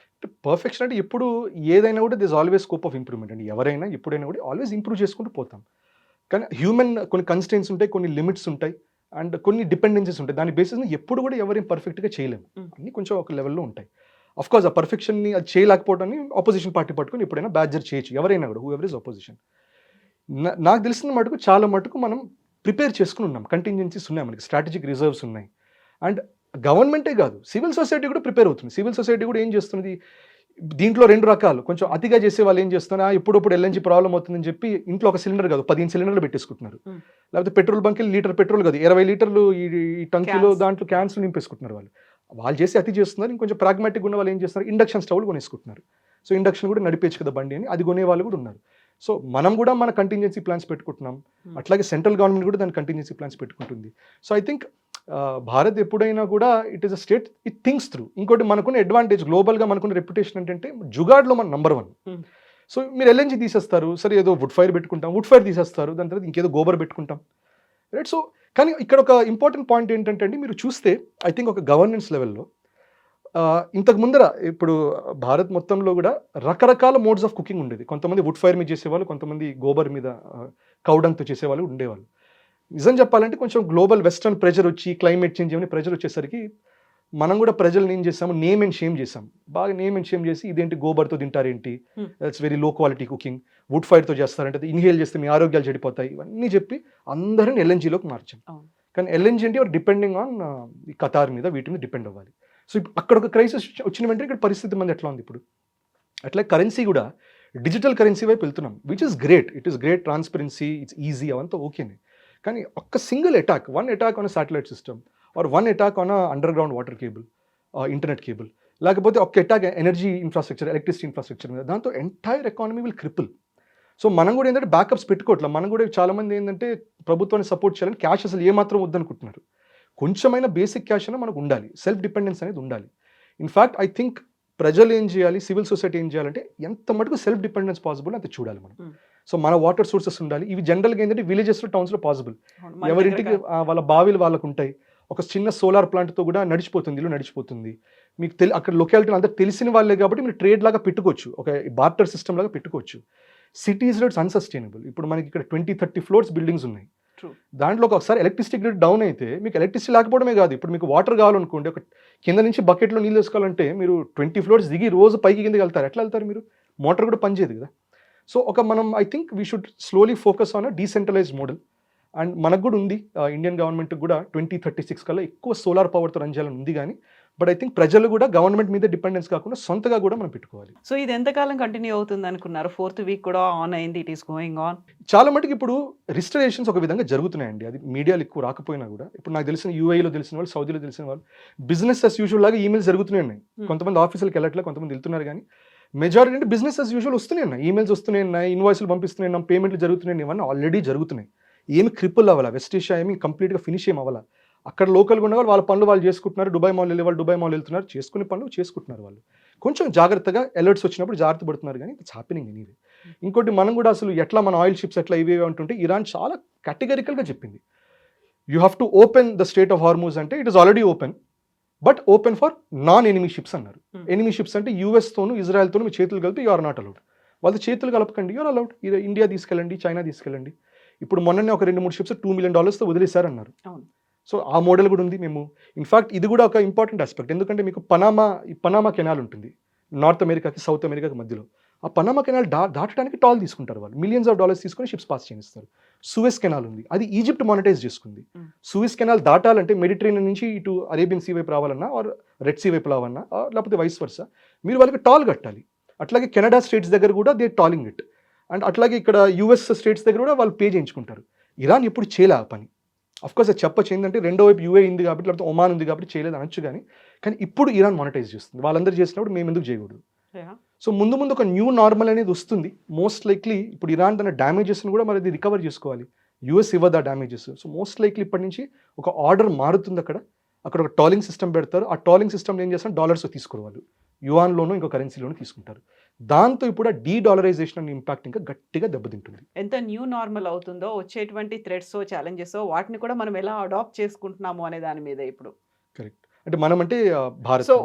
పర్ఫెక్షన్ అంటే ఎప్పుడు ఏదైనా కూడా this always scope of improvement అండి. ఎవరైనా ఎప్పుడైనా కూడా ఆల్వేస్ ఇంప్రూవ్ చేసుకుంటూ పోతాం, కానీ హ్యూమన్ కొన్ని కన్స్టెంట్స్ ఉంటాయి, కొన్ని లిమిట్స్ ఉంటాయి, అండ్ కొన్ని డిపెండెన్సీస్ ఉంటాయి. దాని బేసిస్ ఎప్పుడు కూడా ఎవరేం పర్ఫెక్ట్గా చేయలేము, అన్నీ కొంచెం ఒక లెవెల్లో ఉంటాయి. అఫ్ కోర్స్ ఆ పర్ఫెక్షన్ని అది చేయలేకపోవడాన్ని ఆపోజిషన్ పార్టీ పట్టుకుని ఎప్పుడైనా బ్యాడ్జర్ చేయొచ్చు, ఎవరైనా కూడా, హూ ఎవర్ ఇస్ ఆపోజిషన్. నాకు తెలిసిన మటుకు చాలా మటుకు మనం ప్రిపేర్ చేసుకుని ఉన్నాం, కంటింజెన్సీస్ ఉన్నాయి, మనకి స్ట్రాటజిక్ రిజర్వ్స్ ఉన్నాయి. అండ్ గవర్నమెంటే కాదు, సివిల్ సొసైటీ కూడా ప్రిపేర్ అవుతుంది. సివిల్ సొసైటీ కూడా ఏం చేస్తుంది, దీంట్లో 2 రకాలు. కొంచెం అతిగా చేసే వాళ్ళు ఏం చేస్తున్నారు, ఇప్పుడు ఎల్ఎన్జీ ప్రాబ్లం అవుతుందని చెప్పి ఇంట్లో ఒక సిలిండర్ కాదు 15 సిలిండర్లు పెట్టేసుకుంటున్నారు. లేకపోతే పెట్రోల్ బంకులు లీటర్ పెట్రోల్ కాదు 20 లీటర్లు ఈ టంకీలో దాంట్లో క్యాన్స్ నింపేసుకుంటున్నారు. వాళ్ళు చేసి అతి చేస్తున్నారు. ఇంకొంచెం ప్రాగ్మాటిక్ ఉన్న వాళ్ళు ఏం చేస్తున్నారు, ఇండక్షన్ స్టవ్లు కొనేసుకుంటున్నారు. సో ఇండక్షన్ కూడా నడిపేచ్చు కదా బండి అని, అది కొనే వాళ్ళు కూడా ఉన్నారు. సో మనం కూడా మన కంటింజెన్సీ ప్లాన్స్ పెట్టుకుంటున్నాం, అట్లాగే సెంట్రల్ గవర్నమెంట్ కూడా దాని కంటింజెన్సీ ప్లాన్స్ పెట్టుకుంటుంది. సో ఐ థింక్ భారత్ ఎప్పుడైనా కూడా it is a state it thinks through. ఇంకోటి మనకున్న అడ్వాంటేజ్ గ్లోబల్గా మనకున్న రెప్యుటేషన్ ఏంటంటే జుగాడ్లో మన నంబర్ 1. సో మీరు ఎల్ఎన్జీ తీసేస్తారు, సరే ఏదో వుడ్ ఫైర్ పెట్టుకుంటాం, వుడ్ ఫైర్ తీసేస్తారు, దాని తర్వాత ఇంకేదో గోబర్ పెట్టుకుంటాం. రైట్. సో కానీ ఇక్కడ ఒక ఇంపార్టెంట్ పాయింట్ ఏంటంటే అండి, మీరు చూస్తే ఐ థింక్ ఒక గవర్నెన్స్ లెవెల్లో ఇంతకు ముందర ఇప్పుడు భారత్ మొత్తంలో కూడా రకరకాల మోడ్స్ ఆఫ్ కుకింగ్ ఉండేది. కొంతమంది వుడ్ ఫైర్ మీద చేసేవాళ్ళు, కొంతమంది గోబర్ మీద కౌడంతో చేసేవాళ్ళు ఉండేవాళ్ళు. నిజం చెప్పాలంటే కొంచెం గ్లోబల్ వెస్టర్న్ ప్రెషర్ వచ్చి క్లైమేట్ చేంజ్ ఏమైనా ప్రెషర్ వచ్చేసరికి మనం కూడా ప్రజల్ని ఏం చేసాము, నేమ్ అండ్ షేమ్ చేసాం. బాగా నేమ్ అండ్ షేమ్ చేసి ఇదేంటి గోబర్తో తింటారేంటి, that's very low quality cooking, wood ఫైర్తో చేస్తారంటే ఇన్హేల్ చేస్తే మీ ఆరోగ్యాలు చెడిపోతాయి, ఇవన్నీ చెప్పి అందరిని ఎల్ఎన్జీలోకి మార్చాం. కానీ ఎల్ఎన్జీ అంటే డిపెండింగ్ ఆన్ ఈ కతార్ మీద వీటి మీద డిపెండ్ అవ్వాలి. సో ఇప్పుడు అక్కడ ఒక క్రైసిస్ వచ్చిన వెంటనే ఇక్కడ పరిస్థితి మంది ఎట్లా ఉంది ఇప్పుడు. అట్లా కరెన్సీ కూడా డిజిటల్ కరెన్సీ వైపు వెళ్తున్నాం, which is great. It is great, transparency, it's easy, అవంతా ఓకేనే. కానీ ఒక్క single attack, one attack on satellite system or one attack on underground water cable, internet cable, లేకపోతే ఒక attack energy infrastructure, electricity infrastructure మీద, దాంతో entire economy will cripple. So మనం కూడా ఏంటంటే బ్యాకప్స్ పెట్టుకోవట్లేదు. మనం కూడా చాలామంది ఏంటంటే ప్రభుత్వాన్ని సపోర్ట్ చేయాలని క్యాష్ అసలు ఏమాత్రం వద్దనుకుంటున్నారు. కొంచెమైనా బేసిక్ క్యాష్ అయినా మనకు ఉండాలి, సెల్ఫ్ డిపెండెన్స్ అనేది ఉండాలి. ఇన్ఫ్యాక్ట్ ఐ థింక్ ప్రజలు ఏం చేయాలి, సివిల్ సొసైటీ ఏం చేయాలంటే ఎంత మటుకు సెల్ఫ్ డిపెండెన్స్ పాసిబుల్ అంత చూడాలి మనం. సో మన వాటర్ సోర్సెస్ ఉండాలి. ఇవి జనరల్గా ఏంటంటే విలేజెస్లో, టౌన్స్లో పాసిబుల్. ఎవరింటికి వాళ్ళ బావిలు వాళ్ళకు ఉంటాయి. ఒక చిన్న సోలార్ ప్లాంట్తో కూడా నడిచిపోతుంది, ఇల్లు నడిచిపోతుంది. మీకు అక్కడ లొకాలిటీ అంతా తెలిసిన వాళ్ళే కాబట్టి మీరు ట్రేడ్ లాగా పెట్టుకోవచ్చు, ఒక బార్టర్ సిస్టమ్ లాగా పెట్టుకోవచ్చు. సిటీస్లో ఇట్స్ అన్సస్టైనబుల్. ఇప్పుడు మనకి ఇక్కడ 20-30 ఫ్లోర్స్ బిల్డింగ్స్ ఉన్నాయి. దాంట్లో ఒకసారి ఎలక్ట్రిసిటీ గ్రిడ్ డౌన్ అయితే మీకు ఎలక్ట్రిసిటీ లేకపోవడమే కాదు, ఇప్పుడు మీకు వాటర్ కావాలనుకోండి, ఒక కింద నుంచి బకెట్లో నీళ్ళు వేసుకోవాలంటే మీరు 20 ఫ్లోర్స్ దిగి రోజు పైకి కిందకి వెళ్తారు. ఎట్లా వెళ్తారు మీరు? మోటార్ కూడా పనిచేయదు కదా. సో మనం I think we should slowly focus on a decentralised model. And మనకు కూడా ఉంది, ఇండియన్ గవర్నమెంట్కి కూడా 2036 కల్లా ఎక్కువ సోలార్ పవర్తో రన్ చేయాలని ఉంది. కానీ బట్ ఐ థింక్ ప్రజలు కూడా గవర్నమెంట్ మీద డిపెండెన్స్ కాకుండా సొంతగా కూడా మనం పెట్టుకోవాలి. సో ఇది ఎంతకాలం కంటిన్యూ అవుతుంది అనుకున్నారు? 4th వీక్ కూడా ఆన్ అయింది, ఇట్ ఈస్ గోయింగ్ ఆన్. చాలా మటుకు ఇప్పుడు రిజిస్ట్రేషన్స్ ఒక విధంగా జరుగుతున్నాయండి. అది మీడియాలో ఎక్కువ రాకపోయినా కూడా ఇప్పుడు నాకు తెలిసిన యూఏఈలో తెలిసిన వాళ్ళు, సౌదీలో తెలిసిన వాళ్ళు, బిజినెస్ అస్ యూజువల్ లాగా ఈమెయిల్స్ జరుగుతూనే ఉన్నాయి. కొంతమంది ఆఫీసులకు వెళ్ళట్లేదు, కొంతమంది వెళ్తున్నారు. కానీ మెజారిటీ అంటే బిజినెస్ అస్ యూజువల్ వస్తూనే ఉన్నాయి, ఈమెయిల్స్ వస్తూనే ఉన్నాయి, ఇన్వాయిస్లు పంపిస్తున్నాయి, పేమెంట్లు జరుగుతున్నాయి, ఇవన్నీ ఆల్రెడీ జరుగుతున్నాయి. ఏమి క్రిపుల్ అవ్వాలా, వెస్ట్ ఏషియా ఏమి కంప్లీట్గా ఫినిష్ ఏం అవ్వాలా. అక్కడ లోకల్గా ఉన్న వాళ్ళ పనులు వాళ్ళు చేసుకుంటున్నారు. దుబాయ్ మాల్ వెళ్ళే వాళ్ళు దుబాయ్ మాల్ వెళ్తున్నారు, చేసుకునే పనులు చేసుకుంటున్నారు. వాళ్ళు కొంచెం జాగ్రత్తగా అలర్ట్స్ వచ్చినప్పుడు జాగ్రత్త పడుతున్నారు. కానీ ఇట్స్ హ్యాపెనింగ్ ఎనీవే. ఇంకోటి మనం కూడా అసలు ఎట్లా మన ఆయిల్ షిప్స్ ఎట్లా ఇవే అంటుంటే ఇరాన్ చాలా కేటగిరికల్గా చెప్పింది, you have to open the state of Hormuz అంటే it is already open, but open for non enemy ships అన్నారు. ఎనిమీ షిప్స్ అంటే యూఎస్తోను ఇజ్రాయెల్తోను మీ చేతులు కలిపి యూ ఆర్ నాట్ అలౌడ్. వాళ్ళు చేతులు కలపకండి, యూఆర్ అలౌడ్. ఇండియా తీసుకెళ్ళండి, చైనా తీసుకెళ్ళండి. ఇప్పుడు మొన్ననే ఒక 2-3 షిప్స్ $2 million వదిలేశారన్నారు. సో ఆ మోడల్ కూడా ఉంది. మేము ఇన్ఫాక్ట్ ఇది కూడా ఒక ఇంపార్టెంట్ ఆస్పెక్ట్. ఎందుకంటే మీకు పనామా కెనాల్ ఉంటుంది నార్త్ అమెరికాకి సౌత్ అమెరికాకి మధ్యలో. ఆ పనామా కెనాల్ దాటడానికి టాల్ తీసుకుంటారు వాళ్ళు, $millions తీసుకొని షిప్స్ పాస్ చేయిస్తారు. సూయస్ కెనాల్ ఉంది, అది ఈజిప్ట్ మానిటైజ్ చేసుకుంది. సూయస్ కెనాల్ దాటాలంటే మెడిటరేనియన్ నుంచి ఇటు అరేబియన్ సీ వైపు రావాలన్నా ఆర్ రెడ్ సీ వైపు రావాలన్నా లేకపోతే వైస్ వర్సా మీరు వాళ్ళకి టాల్ కట్టాలి. అట్లాగే కెనడా స్టేట్స్ దగ్గర కూడా దే టాలింగ్ ఇట్. అండ్ అట్లాగే ఇక్కడ యూఎస్ స్టేట్స్ దగ్గర కూడా వాళ్ళు పే చేయించుకుంటారు. ఇరాన్ ఎప్పుడు చేయలే ఆ పని. అఫ్కోర్స్ అది చెప్పచ్చు, ఏంటంటే రెండో వైపు యూఏ ఉంది కాబట్టి, లేకపోతే ఒమాన్ ఉంది కాబట్టి చేయలేదు అనొచ్చు. కానీ ఇప్పుడు ఇరాన్ మానిటైజ్ చేస్తుంది. వాళ్ళందరూ చేసినప్పుడు మేము ఎందుకు చేయకూడదు? సో ముందు ఒక న్యూ నార్మల్ అనేది వస్తుంది. మోస్ట్ లైక్లీ ఇప్పుడు ఇరాన్ తన డ్యామేజెస్ని కూడా మరి రికవర్ చేసుకోవాలి. యూఎస్ ఇవ్వదు ఆ డ్యామేజెస్. సో మోస్ట్ లైక్లీ ఇప్పటి నుంచి ఒక ఆర్డర్ మారుతుంది. అక్కడ ఒక టాలింగ్ సిస్టమ్ పెడతారు. ఆ టాలింగ్ సిస్టమ్ ఏం చేస్తారు, డాలర్స్ తీసుకోరు వాళ్ళు, యువాన్లోనూ ఇంకో కరెన్సీలోనూ తీసుకుంటారు. దాంతో ఇప్పుడు డీ డాలరైజేషన్ అనే ఇంపాక్ట్ ఇంకా గట్టిగా దెబ్బతింటుంది. ఎంత న్యూ నార్మల్ అవుతుందో, వచ్చేటువంటి థ్రెట్స్, ఛాలెంజెస్, వాటిని కూడా మనం ఎలా అడాప్ట్ చేసుకుంటున్నాము అనే దాని మీద ఇప్పుడు కరెక్ట్. అంటే మనం అంటే Bharat, so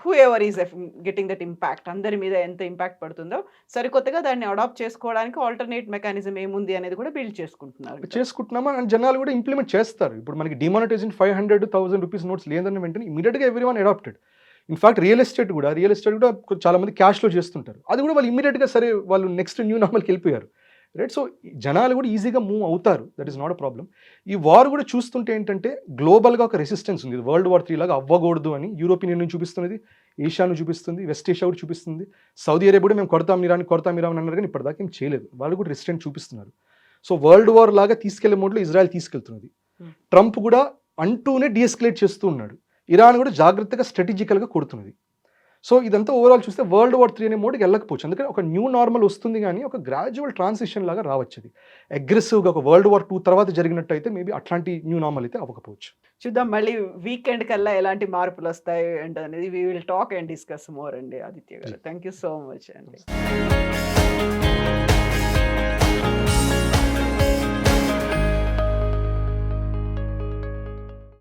who ever is getting that impact, అందరి మీద ఎంత ఇంపాక్ట్ పడుతుందో సరికొత్తగా దాన్ని అడాప్ట్ చేసుకోవడానికి ఆల్టర్నేట్ మెకానిజం ఏముంది అనేది కూడా బిల్డ్ చేసుకుంటున్నామా అండ్ జనాలు కూడా ఇంప్లిమెంట్ చేస్తారు. ఇప్పుడు మనకి డిమానిటైజేషన్ 500,000 రూపీస్ నోట్స్ లేదని వెంటనే ఇమీడియట్గా everyone adapted. In fact real estate కూడా చాలా మంది క్యాష్లో చేస్తుంటారు. అది కూడా వాళ్ళు ఇమీడియట్గా సరే వాళ్ళు నెక్స్ట్ న్యూ నార్మల్కి వెళ్ళిపోయారు. రైట్. సో జనాలు కూడా ఈజీగా మూవ్ అవుతారు, that is not a problem. ఈ వార్ కూడా చూస్తుంటే ఏంటంటే గ్లోబల్గా ఒక రెసిస్టెన్స్ ఉంది. World War III లాగా అవ్వకూడదు అని యూరోపియన్ యూనియన్ చూపిస్తున్నది, ఏషియాను చూపిస్తుంది, వెస్ట్ ఏషియా కూడా చూపిస్తుంది. సౌదీ అరేబియా కూడా మేము కొడతాం ఇరాన్ అన్నారు, కానీ ఇప్పటిదాకా ఏం చేయలేదు. వాళ్ళు కూడా రెసిస్టెంట్ చూపిస్తున్నారు. సో వరల్డ్ వార్ లాగా తీసుకెళ్లే మోడ్లో ఇజ్రాయెల్ తీసుకెళ్తున్నది. ట్రంప్ కూడా అంటూనే డీఎస్కలేట్ చేస్తూ ఉన్నాడు. ఇరాన్ కూడా జాగ్రత్తగా స్ట్రాటజికల్గా కొడుతున్నది. సో ఇదంతా ఓవరాల్ చూస్తే World War III అనే మోడ్కి వెళ్ళకపోవచ్చు. అందుకని ఒక న్యూ నార్మల్ వస్తుంది, కానీ ఒక గ్రాడ్యువల్ ట్రాన్సిషన్ లాగా రావచ్చు. అది అగ్రెసివ్గా ఒక World War II తర్వాత జరిగినట్టు అయితే మేబీ అట్లాంటి న్యూ నార్మల్ అయితే అవ్వకపోవచ్చు. చూద్దాం మళ్ళీ వీకెండ్ కల్లా ఎలాంటి మార్పులు వస్తాయి అంటే అనేది we will talk and discuss more అండి. ఆదిత్య గారు, థ్యాంక్ యూ సో మచ్ అండి.